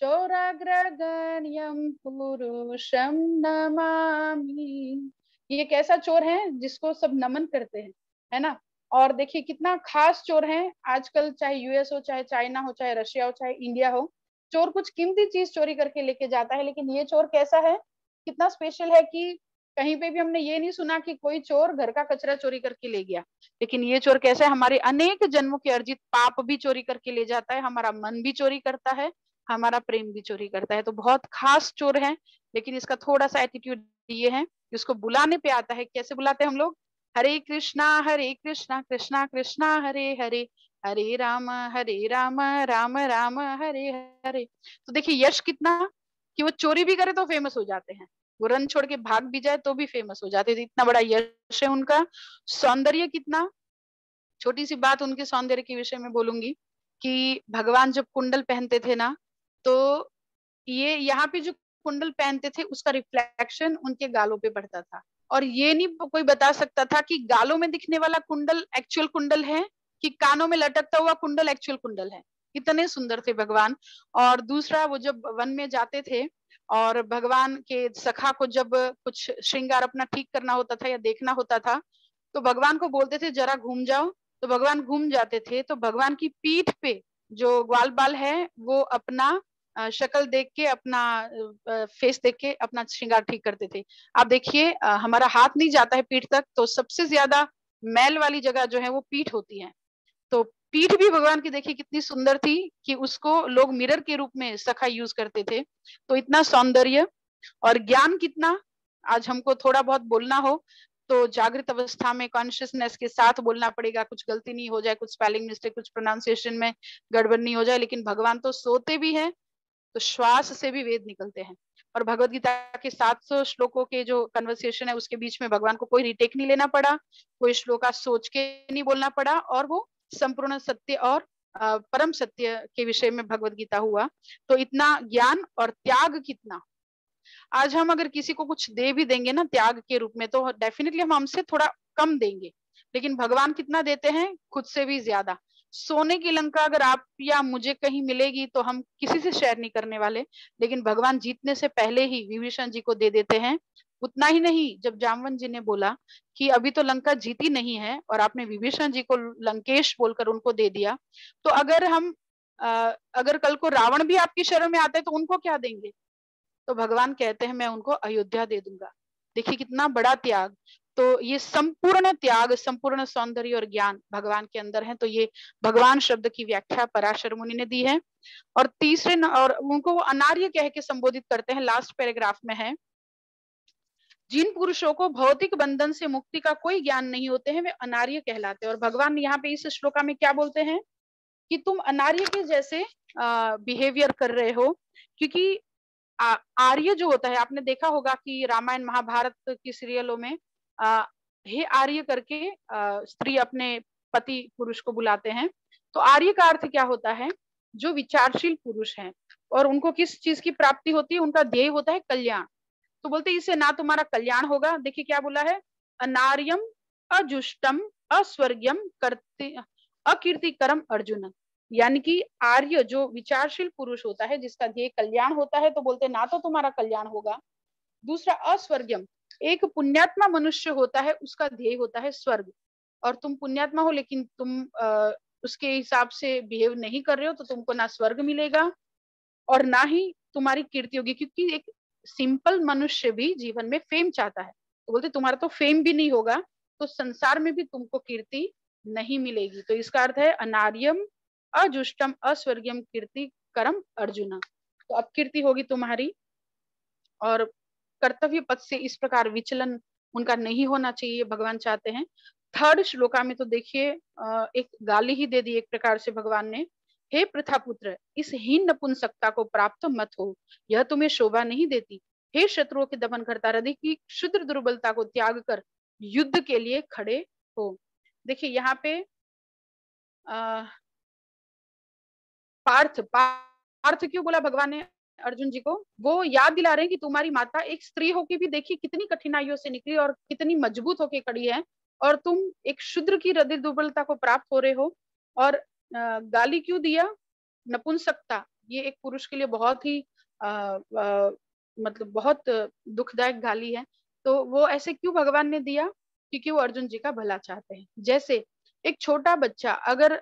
चोराग्रगण्यं पुरुषं नमामि। ये एक ऐसा चोर है जिसको सब नमन करते हैं, है ना। और देखिए कितना खास चोर है आजकल, चाहे यूएस हो, चाहे चाइना हो, चाहे रशिया हो, चाहे इंडिया हो, चोर कुछ कीमती चीज चोरी करके लेके जाता है। लेकिन ये चोर कैसा है, कितना स्पेशल है कि कहीं पे भी हमने ये नहीं सुना कि कोई चोर घर का कचरा चोरी करके ले गया। लेकिन ये चोर कैसा है, हमारे अनेक जन्मों के अर्जित पाप भी चोरी करके ले जाता है, हमारा मन भी चोरी करता है, हमारा प्रेम भी चोरी करता है। तो बहुत खास चोर है। लेकिन इसका थोड़ा सा एटीट्यूड ये है कि उसको बुलाने पे आता है। कैसे बुलाते हैं हम लोग, हरे कृष्णा कृष्णा कृष्णा हरे हरे, हरे राम राम राम हरे हरे। तो देखिए यश कितना, कि वो चोरी भी करे तो फेमस हो जाते हैं, वो रन छोड़ के भाग भी जाए तो भी फेमस हो जाते थे, इतना बड़ा यश है उनका। सौंदर्य कितना, छोटी सी बात उनके सौंदर्य के विषय में बोलूंगी कि भगवान जब कुंडल पहनते थे ना, तो ये यहाँ पे जो कुंडल पहनते थे उसका रिफ्लेक्शन उनके गालों पे पड़ता था। और ये नहीं कोई बता सकता था कि गालों में दिखने वाला कुंडल एक्चुअल कुंडल है कि कानों में लटकता हुआ कुंडल एक्चुअल कुंडल है। इतने सुंदर थे भगवान। और दूसरा, वो जब वन में जाते थे और भगवान के सखा को जब कुछ श्रृंगार अपना ठीक करना होता था या देखना होता था, तो भगवान को बोलते थे जरा घूम जाओ, तो भगवान घूम जाते थे। तो भगवान की पीठ पे जो ग्वाल बाल है वो अपना शक्ल देख के, अपना फेस देख के अपना श्रृंगार ठीक करते थे। आप देखिए हमारा हाथ नहीं जाता है पीठ तक, तो सबसे ज्यादा मैल वाली जगह जो है वो पीठ होती है। तो पीठ भी भगवान की देखिए कितनी सुंदर थी कि उसको लोग मिरर के रूप में सखा यूज करते थे। तो इतना सौंदर्य और ज्ञान कितना, आज हमको थोड़ा बहुत बोलना हो तो जागृत अवस्था में कॉन्शियसनेस के साथ बोलना पड़ेगा, कुछ गलती नहीं हो जाए, कुछ स्पेलिंग मिस्टेक, कुछ प्रोनाउंसिएशन में गड़बड़ नहीं हो जाए। लेकिन भगवान तो सोते भी हैं, तो श्वास से भी वेद निकलते हैं। और भगवत गीता के 700 श्लोकों के जो कन्वर्सेशन है उसके बीच में भगवान को कोई रिटेक नहीं लेना पड़ा, कोई श्लोका सोच के नहीं बोलना पड़ा, और वो संपूर्ण सत्य और परम सत्य के विषय में भगवत गीता हुआ। तो इतना ज्ञान और त्याग कितना। आज हम अगर किसी को कुछ दे भी देंगे ना त्याग के रूप में, तो डेफिनेटली हम हमसे थोड़ा कम देंगे, लेकिन भगवान कितना देते हैं, खुद से भी ज्यादा। सोने की लंका अगर आप या मुझे कहीं मिलेगी तो हम किसी से शेयर नहीं करने वाले, लेकिन भगवान जीतने से पहले ही विभीषण जी को दे देते हैं। उतना ही नहीं, जब जामवंत जी ने बोला कि अभी तो लंका जीती नहीं है और आपने विभीषण जी को लंकेश बोलकर उनको दे दिया, तो अगर कल को रावण भी आपकी शरण में आता है तो उनको क्या देंगे, तो भगवान कहते हैं मैं उनको अयोध्या दे दूंगा। देखिए कितना बड़ा त्याग। तो ये संपूर्ण त्याग, संपूर्ण सौंदर्य और ज्ञान भगवान के अंदर है। तो ये भगवान शब्द की व्याख्या पराशर मुनि ने दी है। और तीसरे और उनको वो अनार्य कह के संबोधित करते हैं, लास्ट पैराग्राफ में है, जिन पुरुषों को भौतिक बंधन से मुक्ति का कोई ज्ञान नहीं होते हैं वे अनार्य कहलाते हैं। और भगवान यहाँ पे इस श्लोका में क्या बोलते हैं कि तुम अनार्य के जैसे बिहेवियर कर रहे हो, क्योंकि आर्य जो होता है, आपने देखा होगा कि रामायण महाभारत की सीरियलों में हे आर्य करके स्त्री अपने पति पुरुष को बुलाते हैं। तो आर्य का अर्थ क्या होता है, जो विचारशील पुरुष हैं और उनको किस चीज की प्राप्ति होती है, उनका ध्येय होता है कल्याण। तो बोलते इससे ना तुम्हारा कल्याण होगा। देखिए क्या बोला है, अनार्यम अजुष्टम अस्वर्ग्यम करते अकीर्तिकरम अर्जुन। यानी कि आर्य जो विचारशील पुरुष होता है, जिसका ध्येय कल्याण होता है, तो बोलते ना तो तुम्हारा कल्याण होगा। दूसरा अस्वर्गम, एक पुण्यात्मा मनुष्य होता है उसका ध्येय होता है स्वर्ग, और तुम पुण्यात्मा हो लेकिन तुम उसके हिसाब से बिहेव नहीं कर रहे हो, तो तुमको ना स्वर्ग मिलेगा और ना ही तुम्हारी कीर्ति होगी। क्योंकि एक सिंपल मनुष्य भी जीवन में फेम चाहता है, तो बोलते तुम्हारा तो फेम भी नहीं होगा, तो संसार में भी तुमको कीर्ति नहीं मिलेगी। तो इसका अर्थ है अनार्यम अजुष्टम अस्वर्गीयम कीर्ति करम अर्जुन। तो अब कीर्ति होगी तुम्हारी, और कर्तव्य पथ से इस प्रकार विचलन उनका नहीं होना चाहिए, भगवान चाहते हैं। थर्ड श्लोका में तो देखिए एक गाली ही दे दी एक प्रकार से भगवान ने, हे पृथा पुत्र, इस हीन नपुंसकता को प्राप्त मत हो, यह तुम्हें शोभा नहीं देती। हे शत्रुओं के दमन करता, हृदय की क्षुद्र दुर्बलता को त्याग कर युद्ध के लिए खड़े हो। देखिए यहाँ पे पार्थ क्यों बोला भगवान ने अर्जुन जी को, वो याद दिला रहे हैं कि तुम्हारी माता एक स्त्री होके भी देखिए कितनी कठिनाइयों से निकली और कितनी मजबूत होके खड़ी है, और तुम एक शूद्र की हृदय दुर्बलता को प्राप्त हो रहे हो। और गाली क्यों दिया, नपुंसकता, ये एक पुरुष के लिए बहुत ही मतलब बहुत दुखदायक गाली है। तो वो ऐसे क्यों भगवान ने दिया? क्योंकि वो अर्जुन जी का भला चाहते हैं। जैसे एक छोटा बच्चा अगर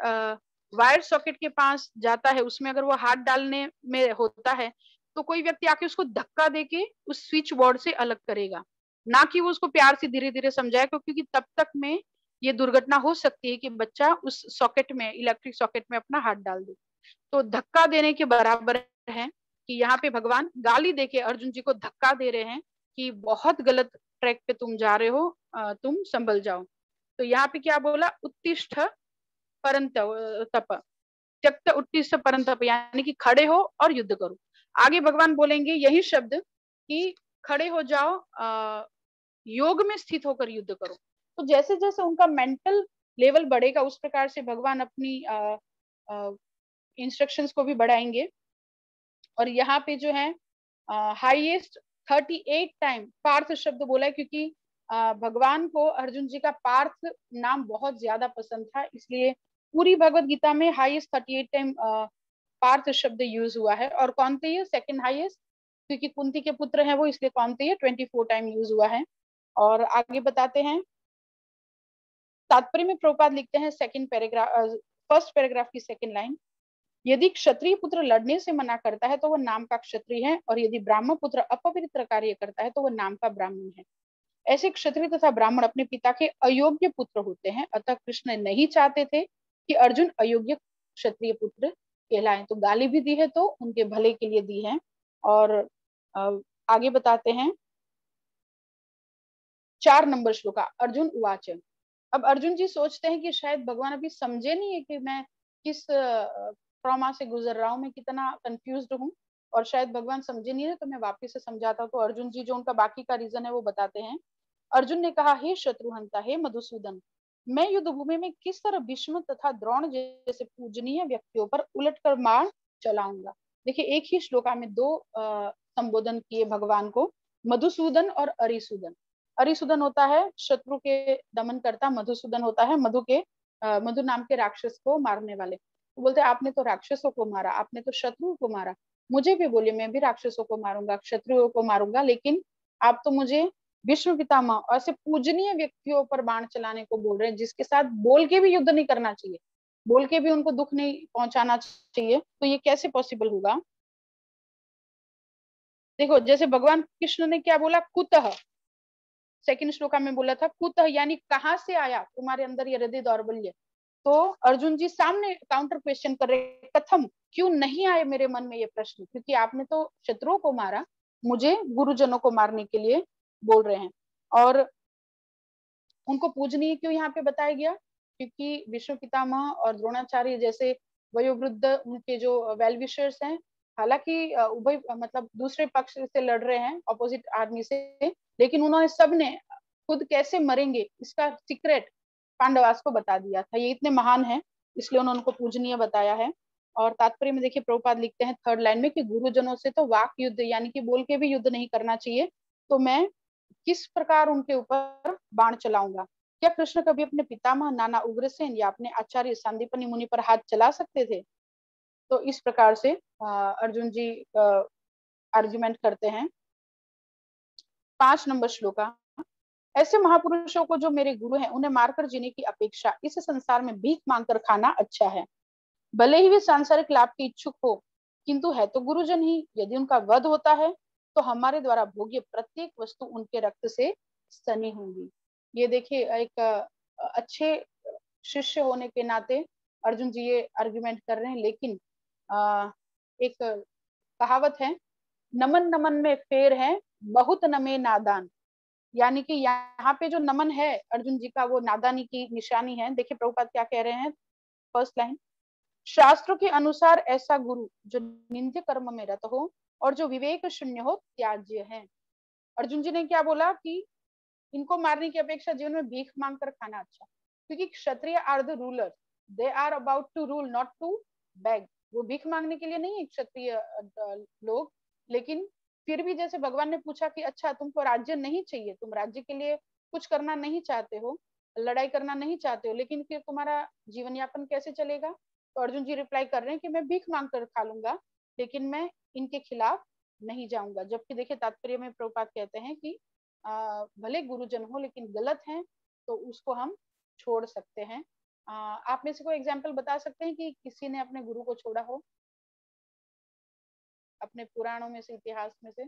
वायर सॉकेट के पास जाता है, उसमें अगर वो हाथ डालने में होता है, तो कोई व्यक्ति आके उसको धक्का देके उस स्विच बोर्ड से अलग करेगा, ना कि वो उसको प्यार से धीरे धीरे समझाएगा, क्योंकि तब तक में ये दुर्घटना हो सकती है कि बच्चा उस सॉकेट में, इलेक्ट्रिक सॉकेट में अपना हाथ डाल दे। तो धक्का देने के बराबर है कि यहाँ पे भगवान गाली देके अर्जुन जी को धक्का दे रहे हैं कि बहुत गलत ट्रैक पे तुम जा रहे हो, तुम संभल जाओ। तो यहाँ पे क्या बोला? उत्तिष्ठ परंतप, त्यक्त उत्तिष्ठ परंतप, यानी कि खड़े हो और युद्ध करो। आगे भगवान बोलेंगे यही शब्द कि खड़े हो जाओ, योग में स्थित होकर युद्ध करो। तो जैसे जैसे उनका मेंटल लेवल बढ़ेगा, उस प्रकार से भगवान अपनी इंस्ट्रक्शंस को भी बढ़ाएंगे। और यहाँ पे जो है हाईएस्ट 38 टाइम पार्थ शब्द बोला है, क्योंकि भगवान को अर्जुन जी का पार्थ नाम बहुत ज्यादा पसंद था, इसलिए पूरी भगवत गीता में हाईएस्ट 38 टाइम पार्थ शब्द यूज हुआ है। और कौंतेय सेकंड हाईएस्ट, क्योंकि कुंती के पुत्र हैं वो, इसलिए कौंतेय 24 टाइम यूज हुआ है। और आगे बताते हैं, तात्पर्य में प्रभुपाद लिखते हैं सेकंड पैराग्राफ, फर्स्ट पैराग्राफ की सेकंड लाइन, यदि क्षत्रिय पुत्र लड़ने से मना करता है तो वह नाम का क्षत्रिय है, और यदि ब्राह्मण पुत्र अपवित्र कार्य करता है तो वह नाम का ब्राह्मण है। ऐसे क्षत्रिय तथा ब्राह्मण अपने पिता के अयोग्य पुत्र होते हैं, अतः कृष्ण नहीं चाहते थे कि अर्जुन अयोग्य क्षत्रिय पुत्र कहलाएं। तो गाली भी दी है तो उनके भले के लिए दी है। और आगे बताते हैं 4 नंबर श्लोका, अर्जुन उवाच। अब अर्जुन जी सोचते हैं कि शायद भगवान अभी समझे नहीं है कि मैं किस ट्रॉमा से गुजर रहा हूँ, मैं कितना कंफ्यूज्ड हूँ, और शायद भगवान समझे नहीं है, तो मैं वापिस से समझाता हूँ। तो अर्जुन जी जो उनका बाकी का रीजन है वो बताते हैं। अर्जुन ने कहा, हे शत्रुहंता, हे मधुसूदन, मैं युद्ध भूमि में किस तरह भीष्म तथा द्रोण जैसे पूजनीय व्यक्तियों पर उलटकर बाण चलाऊंगा। देखिए एक ही श्लोका में 2 संबोधन किए भगवान को, मधुसूदन और अरिसूदन। अरिसूदन होता है शत्रु के दमन करता, मधुसूदन होता है मधु नाम के राक्षस को मारने वाले। तो बोलते आपने तो राक्षसों को मारा, आपने तो शत्रुओं को मारा, मुझे भी बोलिए, मैं भी राक्षसों को मारूंगा, शत्रुओं को मारूंगा, लेकिन आप तो मुझे विष्णु पितामह ऐसे पूजनीय व्यक्तियों पर बाण चलाने को बोल रहे हैं, जिसके साथ बोल के भी युद्ध नहीं करना चाहिए, बोल के भी उनको दुख नहीं पहुंचाना चाहिए। तो ये कैसे पॉसिबल होगा? देखो जैसे भगवान कृष्ण ने क्या बोला, कुतः, सेकंड श्लोका में बोला था कुतः, यानी कहां से आया तुम्हारे अंदर ये हृदय दौर्बल्य। तो अर्जुन जी सामने काउंटर क्वेश्चन कर रहे, कथम, क्यों नहीं आए मेरे मन में ये प्रश्न, क्योंकि आपने तो शत्रुओं को मारा, मुझे गुरुजनों को मारने के लिए बोल रहे हैं। और उनको पूजनीय क्यों यहाँ पे बताया गया, क्योंकि विष्णु पितामह और द्रोणाचार्य जैसे वयोवृद्ध उनके जो वेल विशर्स हैं, हालांकि उभय मतलब दूसरे पक्ष से लड़ रहे हैं, ऑपोजिट आर्मी से, लेकिन उन्होंने सबने खुद कैसे मरेंगे इसका सीक्रेट पांडवास को बता दिया था। ये इतने महान है, इसलिए उन्होंने उनको पूजनीय बताया है। और तात्पर्य में देखिए प्रभुपाद लिखते हैं थर्ड लाइन में कि गुरुजनों से तो वाक युद्ध, यानी कि बोल के भी युद्ध नहीं करना चाहिए, तो मैं किस प्रकार उनके ऊपर बाण चलाऊंगा। क्या कृष्ण कभी अपने पितामह नाना उग्रसेन या अपने आचार्य सांदीपनि मुनि पर हाथ चला सकते थे? तो इस प्रकार से अर्जुन जी आर्ग्यूमेंट करते हैं। 5 नंबर श्लोका, ऐसे महापुरुषों को जो मेरे गुरु हैं, उन्हें मारकर जीने की अपेक्षा इस संसार में भीख मांगकर खाना अच्छा है। भले ही वे सांसारिक लाभ के इच्छुक हो, किंतु है तो गुरुजन ही। यदि उनका वध होता है तो हमारे द्वारा भोग्य प्रत्येक वस्तु उनके रक्त से सनी होंगी। ये देखिए एक अच्छे शिष्य होने के नाते अर्जुन जी ये आर्ग्यूमेंट कर रहे हैं। लेकिन एक कहावत है, नमन नमन में फेर है, बहुत नमे नादान, यानी कि यहाँ पे जो नमन है अर्जुन जी का, वो नादानी की निशानी है। देखिए प्रभुपाद क्या कह रहे हैं, फर्स्ट लाइन, शास्त्रों के अनुसार ऐसा गुरु जो निंद्य कर्म में रत हो और जो विवेक शून्य हो त्याज्य है। अर्जुन जी ने क्या बोला कि इनको मारने की अपेक्षा जीवन में भीख मांग कर खाना अच्छा, क्योंकि Kshatriya are the ruler, they are about to rule, not to beg. वो भीख मांगने के लिए नहीं है क्षत्रिय लोग। लेकिन फिर भी जैसे भगवान ने पूछा कि अच्छा तुमको राज्य नहीं चाहिए, तुम राज्य के लिए कुछ करना नहीं चाहते हो, लड़ाई करना नहीं चाहते हो, लेकिन फिर तुम्हारा जीवन यापन कैसे चलेगा? तो अर्जुन जी रिप्लाई कर रहे हैं कि मैं भीख मांग कर खा लूंगा, लेकिन मैं इनके खिलाफ नहीं जाऊंगा। जबकि देखिए तात्पर्य में प्रभुपाद कहते हैं कि भले गुरुजन हो लेकिन गलत हैं तो उसको हम छोड़ सकते हैं। आप में से कोई एग्जाम्पल बता सकते हैं कि किसी ने अपने गुरु को छोड़ा हो अपने पुराणों में से, इतिहास में से?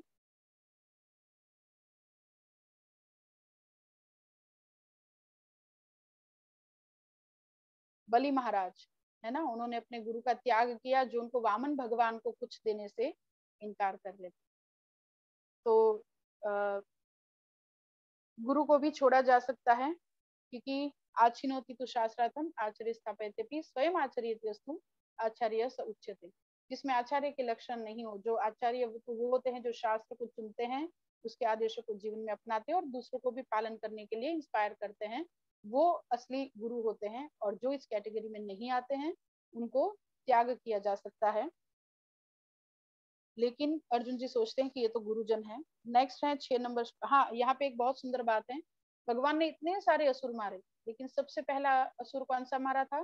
बलि महाराज है ना, उन्होंने अपने गुरु का त्याग किया जो उनको वामन भगवान को कुछ देने से इनकार कर लेते। तो गुरु को भी छोड़ा जा सकता है क्योंकि आचिनोति तो शास्त्रार्थम आचार्य स्थापयते स्वयं आचार्यस्तु आचार्य स उच्यते। जिसमें आचार्य के लक्षण नहीं हो, जो आचार्य वो होते हैं जो शास्त्र को चुनते हैं, उसके आदेशों को जीवन में अपनाते हैं और दूसरों को भी पालन करने के लिए इंस्पायर करते हैं, वो असली गुरु होते हैं। और जो इस कैटेगरी में नहीं आते हैं उनको त्याग किया जा सकता है। लेकिन अर्जुन जी सोचते हैं कि ये तो गुरुजन है। नेक्स्ट है 6 नंबर। हाँ, यहाँ पे एक बहुत सुंदर बात है, भगवान ने इतने सारे असुर मारे लेकिन सबसे पहला असुर कौन सा मारा था?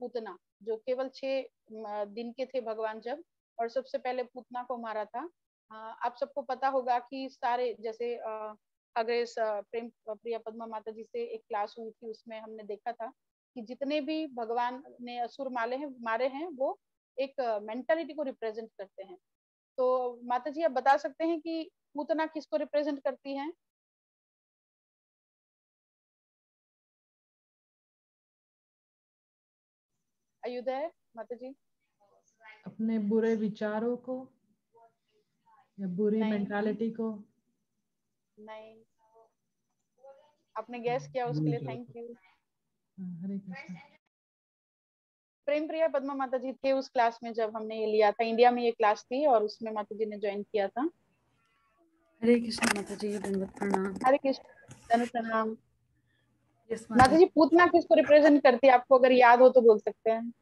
पूतना, जो केवल 6 दिन के थे भगवान जब, और सबसे पहले पूतना को मारा था। आप सबको पता होगा कि सारे जैसे अगर प्रेम प्रिया पद्मा माता जी से एक क्लास हुई थी, उसमें हमने देखा था कि जितने भी भगवान ने असुर मारे हैं वो एक मेंटालिटी को रिप्रेजेंट करते हैं। तो माता जी आप बता सकते हैं कि पूतना किसको रिप्रेजेंट करती है? Are you there, माता जी? अपने बुरे विचारों को या बुरी मेंटालिटी को? नहीं, आपने गैस किया उसके लिए थैंक यू। हरे कृष्ण। प्रेम प्रिया पद्मा माता जी थे उस क्लास में जब हमने ये लिया था, इंडिया में ये क्लास थी और उसमें माता जी ने ज्वाइन किया था। हरे कृष्ण माता जी, दंडवत प्रणाम। हरे कृष्ण, प्रणाम। यस माता जी, पूतना किसको रिप्रेजेंट करती है? आपको अगर याद हो तो बोल सकते हैं।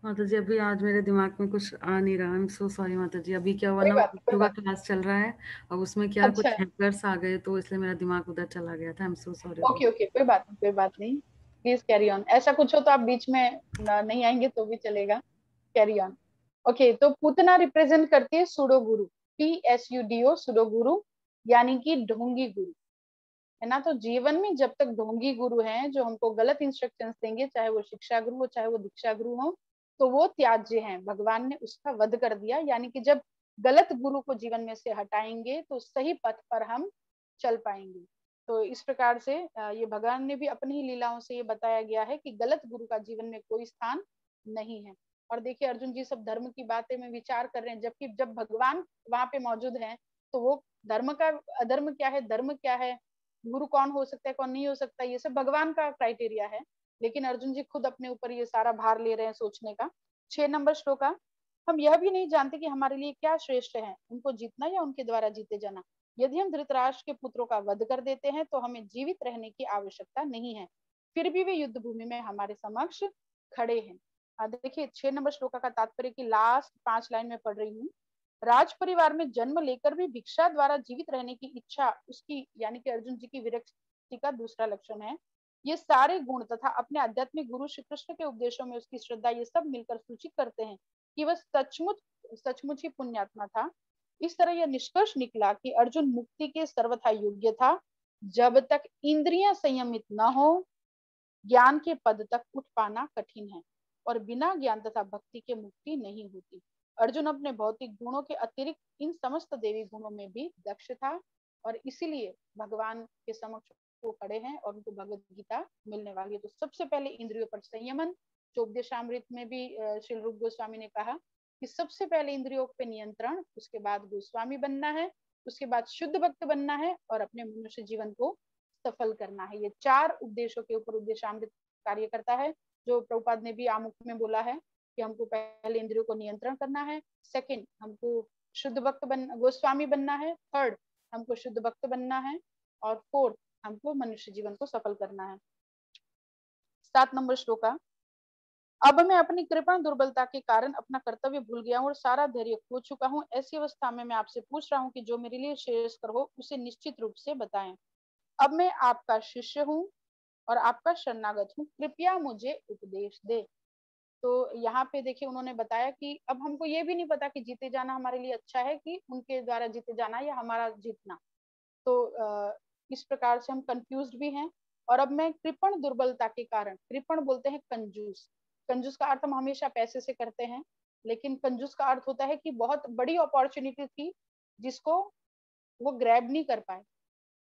माता जी अभी आज मेरे दिमाग में कुछ आ नहीं रहा। आई एम सो सॉरी माता जी। अभी क्या हुआ कोई ना, बात योगा क्लास चल रहा है और उसमें क्या कुछ अच्छा, हैकर्स आ गए तो इसलिए मेरा दिमाग उधर चला गया था। I am so sorry. Okay okay, कोई बात नहीं, कोई बात नहीं, प्लीज कैरी ऑन। ऐसा कुछ हो तो आप बीच में नहीं आएंगे तो भी चलेगा, कैरी ऑन। ओके, तो पूतना रिप्रेजेंट करती है सुडो गुरु, PSUDO, सुडो गुरु, यानी कि ढोंगी गुरु, है ना। तो जीवन में जब तक ढोंगी गुरु हैं जो हमको गलत इंस्ट्रक्शंस देंगे, चाहे वो शिक्षा गुरु हो चाहे वो दीक्षा गुरु हो, तो वो त्याज्य हैं। भगवान ने उसका वध कर दिया, यानी कि जब गलत गुरु को जीवन में से हटाएंगे तो सही पथ पर हम चल पाएंगे। तो इस प्रकार से ये भगवान ने भी अपनी ही लीलाओं से ये बताया गया है कि गलत गुरु का जीवन में कोई स्थान नहीं है। और देखिए अर्जुन जी सब धर्म की बातें में विचार कर रहे हैं, जबकि जब भगवान वहां पे मौजूद हैं तो वो धर्म का अधर्म क्या है, धर्म क्या है, गुरु कौन हो सकता है कौन नहीं हो सकता, ये सब भगवान का क्राइटेरिया है। लेकिन अर्जुन जी खुद अपने ऊपर ये सारा भार ले रहे हैं सोचने का। 6 नंबर श्लोका, हम यह भी नहीं जानते कि हमारे लिए क्या श्रेष्ठ है, उनको जीतना या उनके द्वारा जीते जाना। यदि हम धृतराष्ट्र के पुत्रों का वध कर देते हैं तो हमें जीवित रहने की आवश्यकता नहीं है, फिर भी वे युद्ध भूमि में हमारे समक्ष खड़े हैं। देखिए 6 नंबर श्लोका का तात्पर्य की लास्ट 5 लाइन में पढ़ रही हूँ। राज परिवार में जन्म लेकर भी भिक्षा द्वारा जीवित रहने की इच्छा उसकी, यानी कि अर्जुन जी की विरक्ति का दूसरा लक्षण है। ये सारे गुण तथा अपने आध्यात्मिक गुरु श्री कृष्ण के उपदेशों में उसकी श्रद्धा, ये सब मिलकर सूचित करते हैं कि वह सचमुच ही पुण्यात्मा था। इस तरह यह निष्कर्ष निकला कि अर्जुन मुक्ति के सर्वथा योग्य था। जब तक इंद्रियां संयमित न हो ज्ञान के पद तक उठ पाना कठिन है, और बिना ज्ञान तथा भक्ति के मुक्ति नहीं होती। अर्जुन अपने भौतिक गुणों के अतिरिक्त इन समस्त देवी गुणों में भी दक्ष था, और इसीलिए भगवान के समक्ष वो खड़े हैं और उनको भगवत गीता मिलने वाली है। तो सबसे पहले इंद्रियों पर संयमन, जो उपदेशामृत में भी श्री रूप गोस्वामी ने कहा कि सबसे पहले इंद्रियों पे नियंत्रण, उसके बाद गोस्वामी बनना है, उसके बाद शुद्ध भक्त बनना है और अपने मनुष्य जीवन को सफल करना है। ये 4 उपदेशों के ऊपर उपदेशामृत कार्य करता है, जो प्रभुपाद ने भी आमुख में बोला है कि हमको पहले इंद्रियों को नियंत्रण करना है, सेकंड हमको शुद्ध भक्त गोस्वामी बनना है, थर्ड हमको शुद्ध भक्त बनना है, और फोर्थ हमको मनुष्य जीवन को सफल करना है। 7 नंबर श्लोका, अब मैं अपनी कृपा दुर्बलता के कारण अपना कर्तव्य भूल गया हूँ और सारा धैर्य खो चुका हूँ। ऐसी अवस्था में मैं आपसे पूछ रहा हूँ कि जो मेरे लिए श्रेयस्कर हो उसे निश्चित रूप से बताएं। अब मैं आपका शिष्य हूँ और आपका शरणागत हूँ, कृपया मुझे उपदेश दे। तो यहाँ पे देखिए उन्होंने बताया कि अब हमको ये भी नहीं पता कि जीते जाना हमारे लिए अच्छा है कि उनके द्वारा जीते जाना या हमारा जीतना। तो इस प्रकार से हम कंफ्यूज्ड भी हैं। और अब मैं कृपण दुर्बलता के कारण, कृपण बोलते हैं कंजूस, कंजूस का अर्थ हम हमेशा पैसे से करते हैं, लेकिन कंजूस का अर्थ होता है कि बहुत बड़ी अपॉर्चुनिटी थी जिसको वो ग्रैब नहीं कर पाए।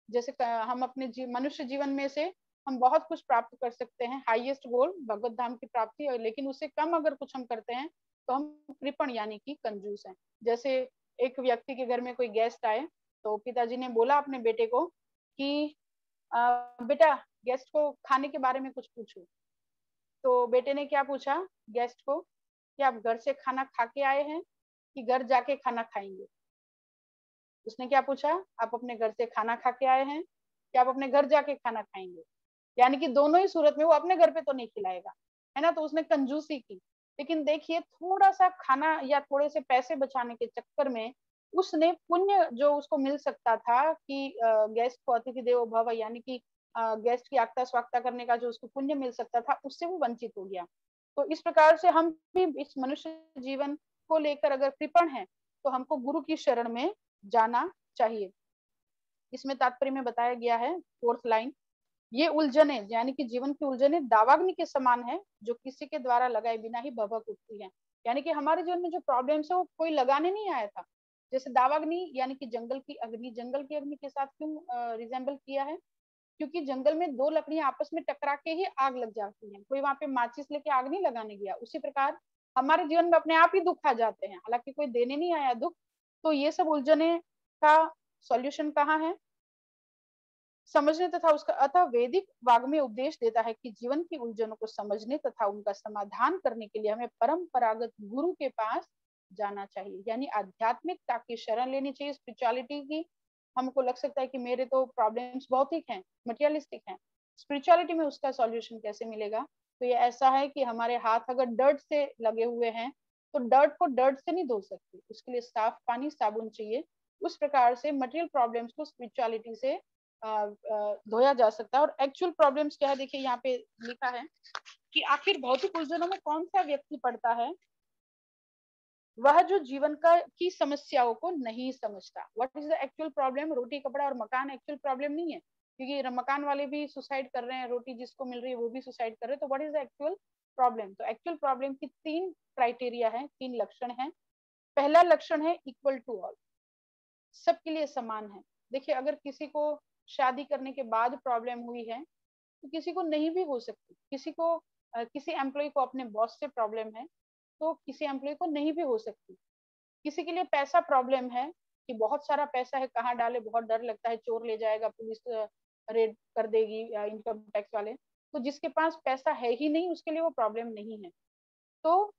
जैसे हम अपने मनुष्य जीवन में से हम बहुत कुछ प्राप्त कर सकते हैं, हाईएस्ट गोल भगवत धाम की प्राप्ति, और लेकिन उससे कम अगर कुछ हम करते हैं तो हम कृपण यानी कि कंजूस हैं। जैसे एक व्यक्ति के घर में कोई गेस्ट आए, तो पिताजी ने बोला अपने बेटे को कि बेटा गेस्ट को खाने के बारे में कुछ पूछो। तो बेटे ने क्या पूछा गेस्ट को कि आप घर से खाना खा के आए हैं कि घर जाके खाना खाएंगे। उसने क्या पूछा, आप अपने घर से खाना खा के आए हैं कि आप अपने घर जाके खाना खाएंगे। यानी कि दोनों ही सूरत में वो अपने घर पे तो नहीं खिलाएगा, है ना। तो उसने कंजूसी की। लेकिन देखिए थोड़ा सा खाना या थोड़े से पैसे बचाने के चक्कर में उसने पुण्य जो उसको मिल सकता था कि गेस्ट को अतिथि देवो भव, यानी कि गेस्ट की आगता स्वागता करने का जो उसको पुण्य मिल सकता था, उससे वो वंचित हो गया। तो इस प्रकार से हम भी इस मनुष्य जीवन को लेकर अगर कृपण है तो हमको गुरु की शरण में जाना चाहिए। इसमें तात्पर्य में बताया गया है 4th लाइन, ये उलझने यानी कि जीवन की उलझने दावाग्नि के समान है जो किसी के द्वारा लगाए बिना ही भभक उठती है। यानी कि हमारे जीवन में जो प्रॉब्लम्स है वो कोई लगाने नहीं आया था। जैसे दावाग्नि यानी कि जंगल की अग्नि, जंगल की अग्नि के साथ क्यों रिजेंबल किया है, क्योंकि जंगल में दो लकड़ियां आपस में टकरा के ही आग लग जाती है, कोई वहां पे माचिस लेके आग नहीं लगाने गया। उसी प्रकार हमारे जीवन में अपने आप ही दुख आ जाते हैं, हालांकि कोई देने नहीं आया दुख। तो ये सब उलझने का सॉल्यूशन कहाँ है, समझने तथा उसका, अतः वैदिक वाग्मय उपदेश देता है कि जीवन की उलझनों को समझने तथा उनका समाधान करने के लिए हमें परंपरागत गुरु के पास जाना चाहिए, यानी आध्यात्मिकता की शरण लेनी चाहिए, स्पिरिचुअलिटी की। हमको लग सकता है कि मेरे तो प्रॉब्लम्स भौतिक हैं, मटेरियलिस्टिक हैं, स्पिरिचुअलिटी में उसका सॉल्यूशन कैसे मिलेगा। तो ये ऐसा है कि हमारे हाथ अगर डर्ट से लगे हुए हैं तो डर्ट को डर्ट से नहीं धो सकते, उसके लिए साफ पानी साबुन चाहिए। उस प्रकार से मटेरियल प्रॉब्लम्स को स्पिरिचुअलिटी से धोया जा सकता है। और एक्चुअल प्रॉब्लम्स क्या है, देखिए यहाँ पे लिखा है कि आखिर भौतिक उलझनों में कौन सा व्यक्ति पड़ता है, वह जो जीवन का की समस्याओं को नहीं समझता। What is the actual problem, रोटी कपड़ा और मकान एक्चुअल प्रॉब्लम नहीं है, क्योंकि मकान वाले भी सुसाइड कर रहे हैं, रोटी जिसको मिल रही है वो भी सुसाइड कर रहे हैं। तो what is the actual problem, तो एक्चुअल प्रॉब्लम की 3 क्राइटेरिया है, 3 लक्षण है। पहला लक्षण है इक्वल टू ऑल, सबके लिए समान है। देखिए अगर किसी को शादी करने के बाद प्रॉब्लम हुई है तो किसी को नहीं भी हो सकती, किसी को किसी एम्प्लॉय को अपने बॉस से प्रॉब्लम है तो किसी एम्प्लॉय को नहीं भी हो सकती। किसी के लिए पैसा प्रॉब्लम है कि बहुत सारा पैसा है, कहाँ डाले, बहुत डर लगता है चोर ले जाएगा, पुलिस रेड कर देगी, इनकम टैक्स वाले। तो जिसके पास पैसा है ही नहीं उसके लिए वो प्रॉब्लम नहीं है। तो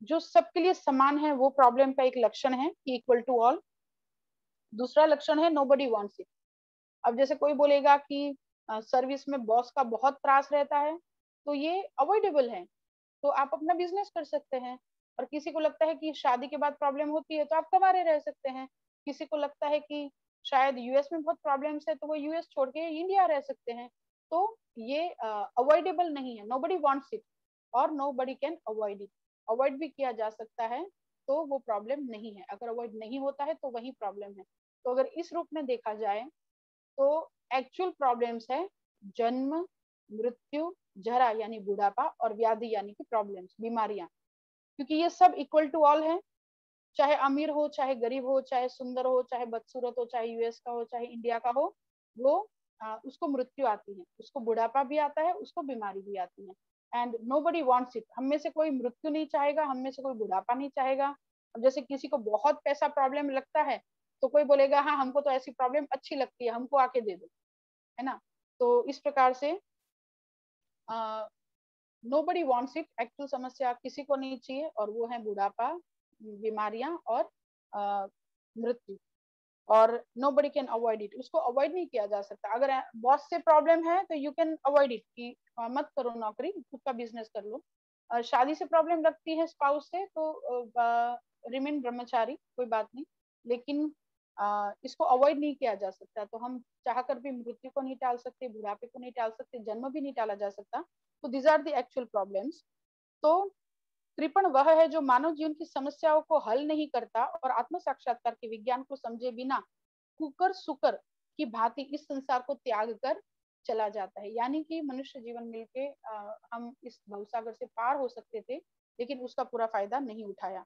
जो सबके लिए समान है वो प्रॉब्लम का एक लक्षण है कि इक्वल टू ऑल। दूसरा लक्षण है नोबडी वांट्स इट। अब जैसे कोई बोलेगा कि सर्विस में बॉस का बहुत त्रास रहता है तो ये अवॉइडेबल है, तो आप अपना बिजनेस कर सकते हैं। और किसी को लगता है कि शादी के बाद प्रॉब्लम होती है तो आप कमारे रह सकते हैं। किसी को लगता है कि शायद यूएस में बहुत प्रॉब्लम्स है तो वो यूएस छोड़ के इंडिया रह सकते हैं। तो ये अवॉइडेबल नहीं है, नोबडी वांट्स इट और nobody can avoid it. Avoid भी किया जा सकता है तो वो प्रॉब्लम नहीं है, अगर अवॉइड नहीं होता है तो वही प्रॉब्लम है। तो अगर इस रूप में देखा जाए तो एक्चुअल प्रॉब्लम्स है जन्म, मृत्यु, जरा यानी बुढ़ापा और व्याधि यानी कि प्रॉब्लम्स, बीमारियां, क्योंकि ये सब इक्वल टू ऑल है। चाहे अमीर हो, चाहे गरीब हो, चाहे सुंदर हो, चाहे बदसूरत हो, चाहे यूएस का हो, चाहे इंडिया का हो, वो उसको मृत्यु आती है, उसको बुढ़ापा भी आता है, उसको बीमारी भी आती है। एंड नोबडी वांट्स इट, हम में से कोई मृत्यु नहीं चाहेगा, हम में से कोई बुढ़ापा नहीं चाहेगा। अब जैसे किसी को बहुत पैसा प्रॉब्लम लगता है तो कोई बोलेगा हाँ हमको तो ऐसी प्रॉब्लम अच्छी लगती है, हमको आके दे दो, है ना। तो इस प्रकार से नोबडी वांट्स इट, एक्चुअल समस्या किसी को नहीं चाहिए और वो है बुढ़ापा, बीमारियां और मृत्यु। और नोबडी कैन अवॉइड इट, उसको अवॉइड नहीं किया जा सकता। अगर बॉस से प्रॉब्लम है तो यू कैन अवॉइड इट कि मत करो नौकरी, खुद का बिजनेस कर लो। शादी से प्रॉब्लम लगती है स्पाउस से तो रिमेन ब्रह्मचारी, कोई बात नहीं, लेकिन इसको अवॉइड नहीं किया जा सकता। तो हम चाहकर भी मृत्यु को नहीं टाल सकते, बुढ़ापे को नहीं टाल सकते, जन्म भी नहीं टाला जा सकता। तो these are the actual problems. तो कृपण वह है जो मानव जीवन की समस्याओं को हल नहीं करता और आत्म साक्षात्कार के विज्ञान को समझे बिना कुकर सुकर की भांति इस संसार को त्याग कर चला जाता है। यानी कि मनुष्य जीवन मिलके हम इस भवसागर से पार हो सकते थे, लेकिन उसका पूरा फायदा नहीं उठाया।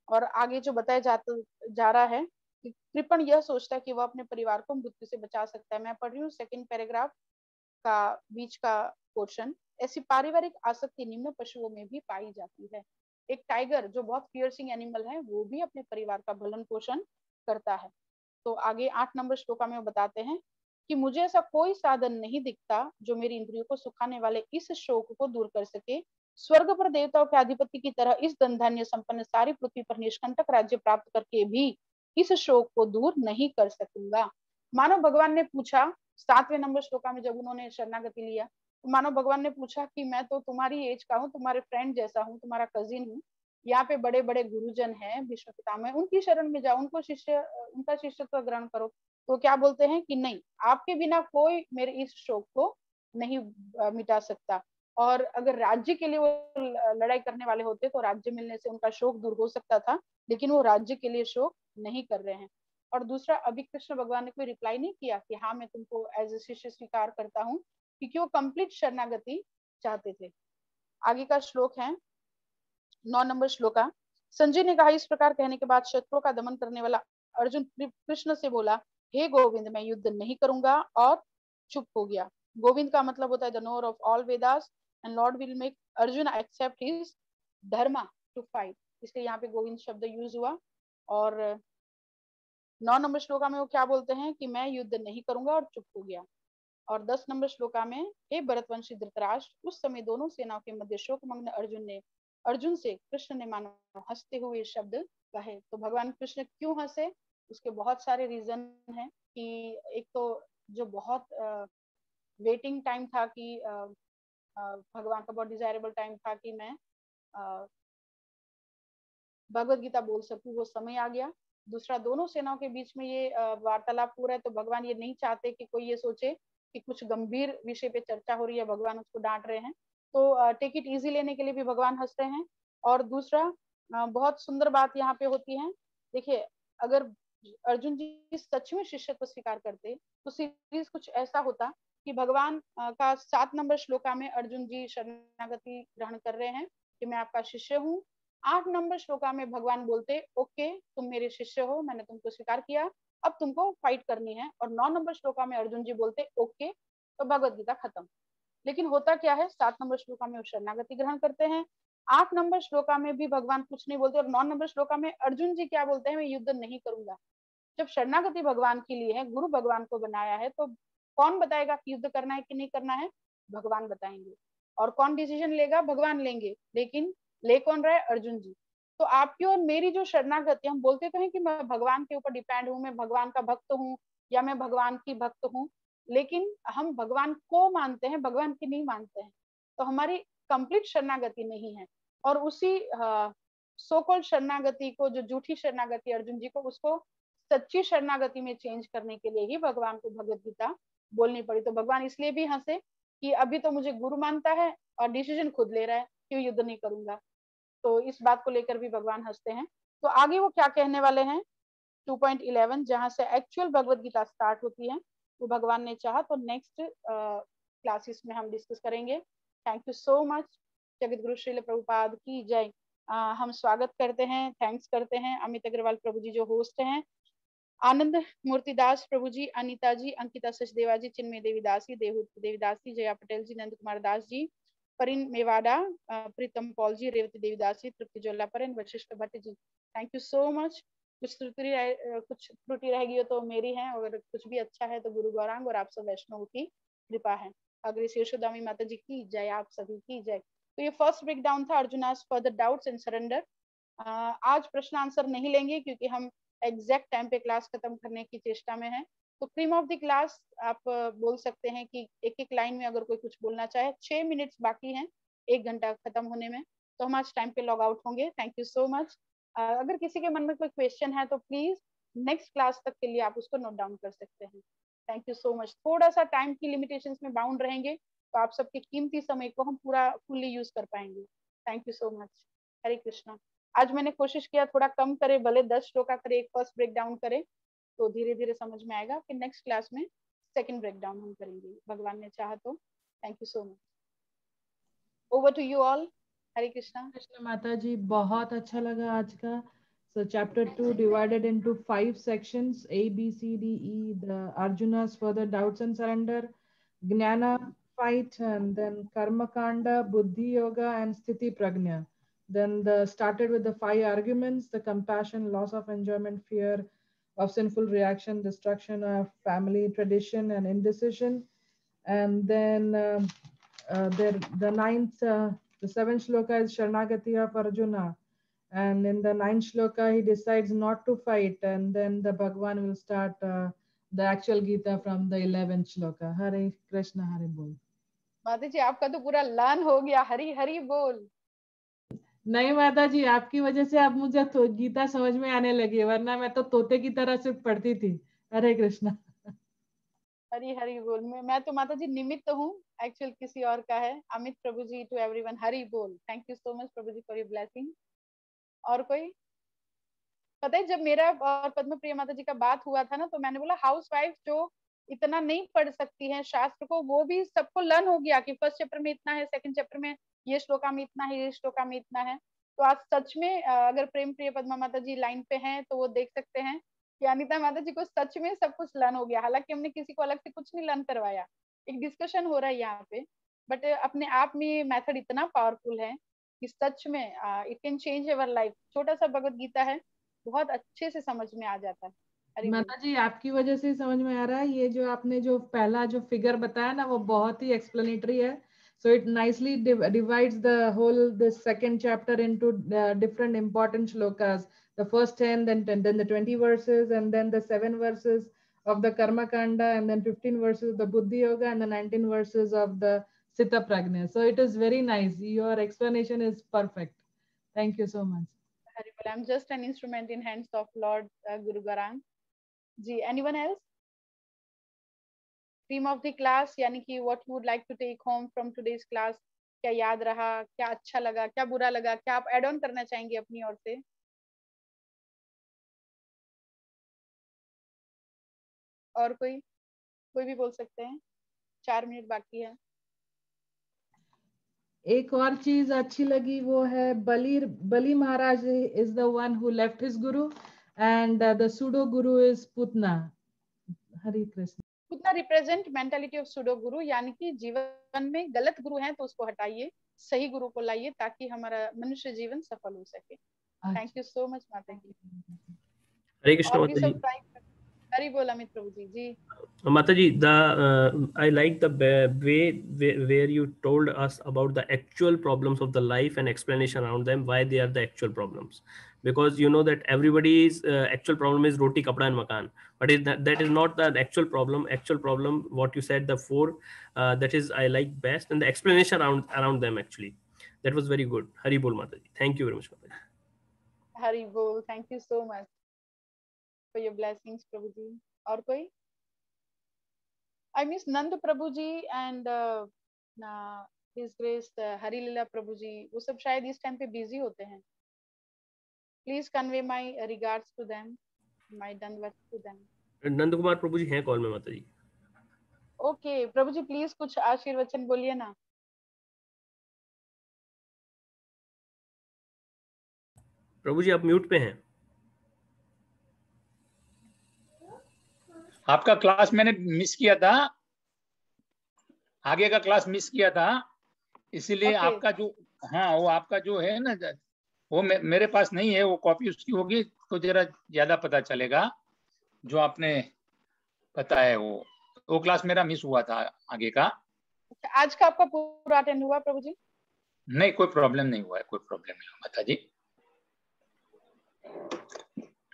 और आगे जो बताया जा रहा है कि कृपण यह सोचता है कि वह अपने परिवार को मृत्यु से बचा सकता है। मैं पढ़ रही हूँ सेकंड पैराग्राफ का बीच का पोर्शन। ऐसी पारिवारिक आसक्ति निम्न पशुओं में भी पाई जाती है। एक टाइगर जो बहुत फियरसिंग एनिमल है, वो भी अपने परिवार का भरण पोषण करता है। तो आगे 8 नंबर श्लोका में वो बताते हैं कि मुझे ऐसा कोई साधन नहीं दिखता जो मेरी इंद्रियों को सुखाने वाले इस शोक को दूर कर सके। स्वर्ग पर देवताओं के अधिपति की तरह इस धन धान्य संपन्न सारी पृथ्वी पर निष्कंटक राज्य प्राप्त करके भी इस शोक को दूर नहीं कर सकूंगा। मानव भगवान ने पूछा 7वें नंबर श्लोका में, जब उन्होंने शरणागति लिया तो मानव भगवान ने पूछा कि मैं तो तुम्हारी एज का हूँ, तुम्हारे फ्रेंड जैसा हूँ, तुम्हारा कजिन हूँ, यहाँ पे बड़े बड़े गुरुजन हैं, भीष्म पितामह, उनकी शरण में जाओ, उनका शिष्यत्व ग्रहण करो। तो क्या बोलते हैं कि नहीं, आपके बिना कोई मेरे इस शोक को नहीं मिटा सकता। और अगर राज्य के लिए वो लड़ाई करने वाले होते तो राज्य मिलने से उनका शोक दूर हो सकता था, लेकिन वो राज्य के लिए शोक नहीं कर रहे हैं। और दूसरा, अभी कृष्ण भगवान ने कोई रिप्लाई नहीं किया कि हाँ मैं तुमको एज ए शिष्य स्वीकार करता हूँ, क्योंकि वो कंप्लीट शरणागति चाहते थे। आगे का श्लोक है 9 नंबर श्लोका। संजय ने कहा, इस प्रकार कहने के बाद शत्रुओं का दमन करने वाला अर्जुन कृष्ण से बोला, हे गोविंद, मैं युद्ध नहीं करूंगा, और चुप हो गया। गोविंद का मतलब होता है the knower of all Vedas and lord will make Arjuna accept his dharma to fight, इसलिए यहाँ पे गोविंद शब्द यूज हुआ। और 9 नंबर श्लोका में वो क्या बोलते हैं कि मैं युद्ध नहीं करूंगा, और चुप हो गया। और 10 नंबर श्लोका में, हे भरतवंशी धृतराष्ट्र, उस समय दोनों सेनाओं के मध्य शोकमग्न अर्जुन से कृष्ण ने मानो हंसते हुए शब्द कहे। तो भगवान कृष्ण क्यों हंसे, उसके बहुत सारे रीजन हैं। कि एक तो जो बहुत वेटिंग टाइम था कि भगवान का बहुत डिजायरेबल टाइम था कि मैं भगवत गीता बोल सकूं, वो समय आ गया। दूसरा, दोनों सेनाओं के बीच में ये वार्तालाप हो रहा है, तो भगवान ये नहीं चाहते कि कोई ये सोचे कि कुछ गंभीर विषय पे चर्चा हो रही है, भगवान उसको डांट रहे हैं। तो टेक इट इजी लेने के लिए भी भगवान हंस रहे हैं। और दूसरा, बहुत सुंदर बात यहाँ पे होती है। देखिए, अगर अर्जुन जी सच में शिष्यत्व स्वीकार करते तो सीरीज कुछ ऐसा होता कि भगवान का 7 नंबर श्लोका में अर्जुन जी शरणागति ग्रहण कर रहे हैं कि मैं आपका शिष्य हूँ। 8 नंबर श्लोका में भगवान बोलते, ओके तुम मेरे शिष्य हो, मैंने तुमको स्वीकार किया, अब तुमको फाइट करनी है। और 9 नंबर श्लोका में अर्जुन जी बोलते, ओके, तो भगवत गीता खत्म। लेकिन होता क्या है, 7 नंबर श्लोका में वो शरणागति ग्रहण करते हैं, 8 नंबर श्लोका में भी भगवान कुछ नहीं बोलते, और 9 नंबर श्लोका में अर्जुन जी क्या बोलते हैं, मैं युद्ध नहीं करूंगा। जब शरणागति भगवान के लिए है, गुरु भगवान को बनाया है, तो कौन बताएगा कि युद्ध करना है कि नहीं करना है, भगवान बताएंगे। और कौन डिसीजन लेगा, भगवान लेंगे। लेकिन ले कौन रहा है, अर्जुन जी। तो आपकी और मेरी जो शरणागति, हम बोलते तो हैं कि मैं भगवान के ऊपर डिपेंड हूँ, मैं भगवान का भक्त हूँ, या मैं भगवान की भक्त हूँ, लेकिन हम भगवान को मानते हैं, भगवान की नहीं मानते हैं। तो हमारी कंप्लीट शरणागति नहीं है। और उसी सो-कॉल्ड शरणागति को, जो झूठी शरणागति अर्जुन जी को, उसको सच्ची शरणागति में चेंज करने के लिए ही भगवान को भगवत गीता बोलनी पड़ी। तो भगवान इसलिए भी हंसे कि अभी तो मुझे गुरु मानता है और डिसीजन खुद ले रहा है, क्यों युद्ध नहीं करूंगा। तो इस बात को लेकर भी भगवान हंसते हैं। तो आगे वो क्या कहने वाले हैं, 2.11 जहां से एक्चुअल भगवत गीता स्टार्ट होती है, वो भगवान ने चाहा तो नेक्स्ट क्लासेस में हम डिस्कस करेंगे। Thank you so much. Jagat Guru Srila Prabhupada की जय। हम स्वागत करते हैं, थैंक्स करते हैं अमित अग्रवाल प्रभु जी जो होस्ट हैं, आनंद मूर्तिदास प्रभु ji, Anita ji, Ankita Sachdeva ji, Chinmay Devidas ji, Devidas ji, Jaya Patel ji, Nand Kumar Das ji, Parin Mewada, Pritam Paul ji, Revati Devidas ji, Tripti Jollaparan, Vashishtha Bhatt ji. Thank you so much. कुछ त्रुटि रह गई हो तो मेरी है, और कुछ भी अच्छा है तो गुरु गौरांग और आप सब वैष्णव की कृपा है। अग्रेस यशोदामी माता जी की जय, आप सभी की जय। तो ये फर्स्ट ब्रेक डाउन था अर्जुनास फर्दर डाउट्स एंड सरेंडर। आज प्रश्न आंसर नहीं लेंगे क्योंकि हम एग्जैक्ट टाइम पे क्लास खत्म करने की चेष्टा में है। तो क्रीम ऑफ द क्लास आप बोल सकते हैं कि एक एक लाइन में अगर कोई कुछ बोलना चाहे। 6 मिनट्स बाकी हैं 1 घंटा खत्म होने में, तो हम आज टाइम पे लॉग आउट होंगे। Thank you so much. अगर किसी के मन में कोई क्वेश्चन है तो प्लीज नेक्स्ट क्लास तक के लिए आप उसको नोट डाउन कर सकते हैं। Thank you so much. थोड़ा सा टाइम की लिमिटेशंस में बाउंड रहेंगे तो आप सबके कीमती समय को हम पूरा फुल्ली यूज कर पाएंगे। Thank you so much. Hare Krishna. आज मैंने कोशिश किया थोड़ा कम करे, भले 10 श्लोका करे, एक फर्स्ट ब्रेक डाउन करे, तो धीरे धीरे समझ में आएगा। फिर नेक्स्ट क्लास में सेकंड ब्रेक डाउन हम करेंगे, भगवान ने चाहा तो। Thank you so much. Over to you all. Hare Krishna. Krishna माता जी, बहुत अच्छा लगा आज का। So chapter 2 divided into 5 sections, A, B, C, D, E, the Arjuna's further doubts and surrender, Jnana fight, and then Karma Kanda, Buddhi Yoga, and Sthiti Prajna. Then started with the 5 arguments: the compassion, loss of enjoyment, fear of sinful reaction, destruction of family tradition, and indecision. And then the ninth, the 7th shloka is Sharanagati of Arjuna. And in the 9th shloka, he decides not to fight. And then the Bhagwan will start the actual Gita from the 11th shloka. Hare Krishna, Hare Bol. माता जी आपका तो पूरा learn हो गया। हरी हरी बोल। नहीं माता जी, आपकी वजह से अब मुझे तो गीता समझ में आने लगी, वरना मैं तो तोते की तरह सिर्फ पढ़ती थी। हरे कृष्णा। हरी हरी बोल। मैं तो माता जी निमित्त हूँ, एक्चुअल किसी और का है। अमित प्रभु जी, टू एवरीवन हरी बोल। Thank you so much Prabhu ji for your blessing. और कोई? पता है जब मेरा और पद्म प्रिय माता जी का बात हुआ था ना, तो मैंने बोला हाउस वाइफ जो इतना नहीं पढ़ सकती है शास्त्र को, वो भी सबको लर्न हो गया कि फर्स्ट चैप्टर में इतना है, सेकंड चैप्टर में ये श्लोका में इतना है, ये श्लोका में इतना है। तो आज सच में अगर प्रेम प्रिय पद्मा माता जी लाइन पे हैं तो वो देख सकते हैं कि अनिता माता जी को सच में सब कुछ लर्न हो गया। हालांकि हमने किसी को अलग से कुछ नहीं लर्न करवाया, एक डिस्कशन हो रहा है यहाँ पे, बट अपने आप में मेथड इतना पावरफुल है कि सच में it can change our life. छोटा सा भगवत गीता है, बहुत अच्छे से समझ में आ जाता है। हरि बोल। माता जी आपकी वजह से ही समझ में आ रहा है। ये जो आपने जो पहला जो फिगर बताया ना, वो बहुत ही एक्सप्लेनेटरी है। So it nicely divides the whole this second chapter into different important shlokas. The first 10, then the 20 verses, and then the 7 verses of the Karma Kanda, and then 15 verses of the Buddhi Yoga, and the 19 verses of the Sita Prajna. So it is very nice. Your explanation is perfect. Thank you so much. Hari बोल। I'm just an instrument in hands of Lord Guru Garang ji. Anyone else? Theme of the class, यानी कि what you would like to take home from today's class? क्या याद रहा, क्या अच्छा लगा, क्या बुरा लगा, क्या आप एड ऑन करना चाहेंगे अपनी ओर से? और कोई भी बोल सकते हैं, 4 मिनट बाकी है। एक और चीज अच्छी लगी, वो है Bali Maharaj is the one who left his guru, and the pseudo guru is Putana. Hare Krishna. Putana represent mentality of pseudo guru, यानी कि जीवन में गलत गुरु हैं तो उसको हटाइए, सही गुरु को लाइए ताकि हमारा मनुष्य जीवन सफल हो सके। थैंक यू सो मच माता जी। हरे कृष्ण और भी माता जी। सब ट्राई। हरि बोल अमित प्रभु जी। जी Mataji, I like the way where you told us about the actual problems of the life and explanation around them, why they are the actual problems. Because you know that everybody's actual problem is roti, kapda, and makan, but that is not the actual problem. Actual problem, what you said, the 4, that is I like best, and the explanation around them actually, that was very good. Hari bol Mataji. Thank you very much Mataji. Hari बोल। Thank you so much for your blessings प्रभु जी। और कोई? I miss Nand Prabhu ji and His Grace Hari Leela Prabhu ji. वो सब शायद इस time पे busy होते हैं। Please convey my regards to them, my dandavat to them. Nand Kumar प्रभु जी हैं कॉल में माता जी। ओके प्रभु जी प्लीज कुछ आशीर्वचन बोलिए ना। प्रभु जी आप म्यूट पे हैं। आपका क्लास मैंने मिस किया था, आगे का क्लास मिस किया था, इसीलिए आपका जो, हाँ वो आपका जो है ना, वो मेरे पास नहीं है, वो कॉपी उसकी होगी तो जरा ज्यादा पता चलेगा जो आपने बताया। वो क्लास मेरा मिस हुआ था आगे का। आज का आपका पूरा अटेंड हुआ प्रभु जी? नहीं, कोई प्रॉब्लम नहीं हुआ है, कोई प्रॉब्लम नहीं हुआ माता जी।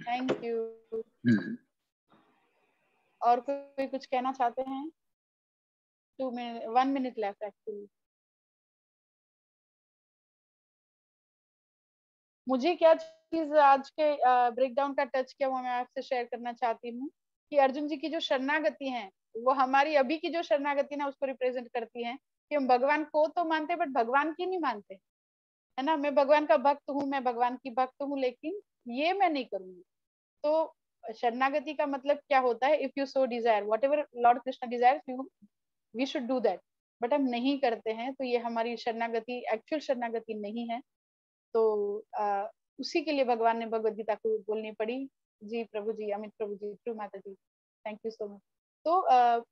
Thank you. और कोई कुछ कहना चाहते हैं? 1 minute लेफ्ट एक्चुअली। मुझे क्या चीज आज के ब्रेकडाउन का टच किया वो मैं आपसे शेयर करना चाहती हूँ कि अर्जुन जी की जो शरणागति है वो हमारी अभी की जो शरणागति ना उसको रिप्रेजेंट करती है कि हम भगवान को तो मानते बट भगवान की नहीं मानते। है ना, मैं भगवान का भक्त हूँ, मैं भगवान की भक्त हूँ, लेकिन ये मैं नहीं करूंगी। तो शरणागति का मतलब क्या होता है, if you so desire whatever lord Krishna desire we should do that, but हम नहीं करते हैं, तो ये हमारी शरणागति एक्चुअल शरणागति नहीं है। तो उसी के लिए भगवान ने भगवद गीता को बोलनी पड़ी। जी प्रभु जी, अमित प्रभु जी, ट्रू माता जी, थैंक यू सो मच। तो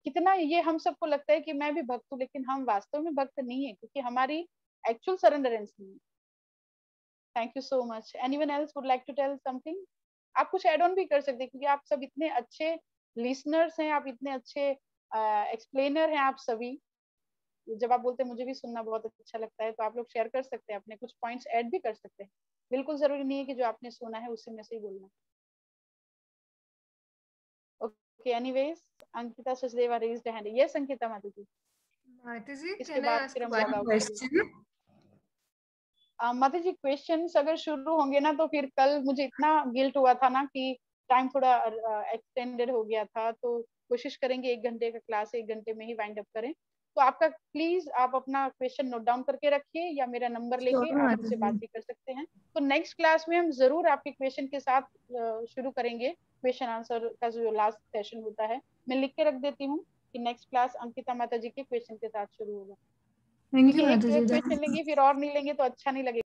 कितना ये हम सबको लगता है कि मैं भी भक्त हूँ, लेकिन हम वास्तव में भक्त नहीं है, क्योंकि हमारी एक्चुअल सरेंडरेंस नहीं है। Thank you so much. Anyone else would like to tell something? आप कुछ एड ऑन भी कर सकते हैं, क्योंकि आप सब इतने अच्छे लिसनर्स हैं, आप इतने अच्छे एक्सप्लेनर हैं आप सभी। जब आप बोलते हैं मुझे भी सुनना बहुत अच्छा लगता है, तो आप लोग शेयर कर सकते हैं, अपने कुछ पॉइंट्स ऐड भी कर सकते हैं। बिल्कुल जरूरी नहीं है कि जो आपने सुना है उसी में से ही बोलना। Okay, anyways, Ankita Sachdeva raised hand. Yes Ankita माता जी। माता जी, इसके can I बाद ask फिर हम one लॉग आउट question? माता जी क्वेश्चंस अगर शुरू होंगे ना, तो फिर कल मुझे इतना गिल्ट हुआ था ना कि टाइम थोड़ा एक्सटेंडेड हो गया था, तो कोशिश करेंगे 1 घंटे का क्लास 1 घंटे में ही वाइंड अप करें। तो आपका प्लीज आप अपना क्वेश्चन नोट डाउन करके रखिए, या मेरा नंबर लेके Sure, आप माता मुझसे बात जी। भी कर सकते हैं। तो नेक्स्ट क्लास में हम जरूर आपके क्वेश्चन के साथ शुरू करेंगे। क्वेश्चन आंसर का जो लास्ट सेशन होता है, मैं लिख के रख देती हूँ कि नेक्स्ट क्लास अंकिता माता जी के क्वेश्चन के साथ शुरू होगा। Thank you, क्योंकि एक माता जी। क्वेश्चन लेंगे फिर और नहीं लेंगे तो अच्छा नहीं लगेगा।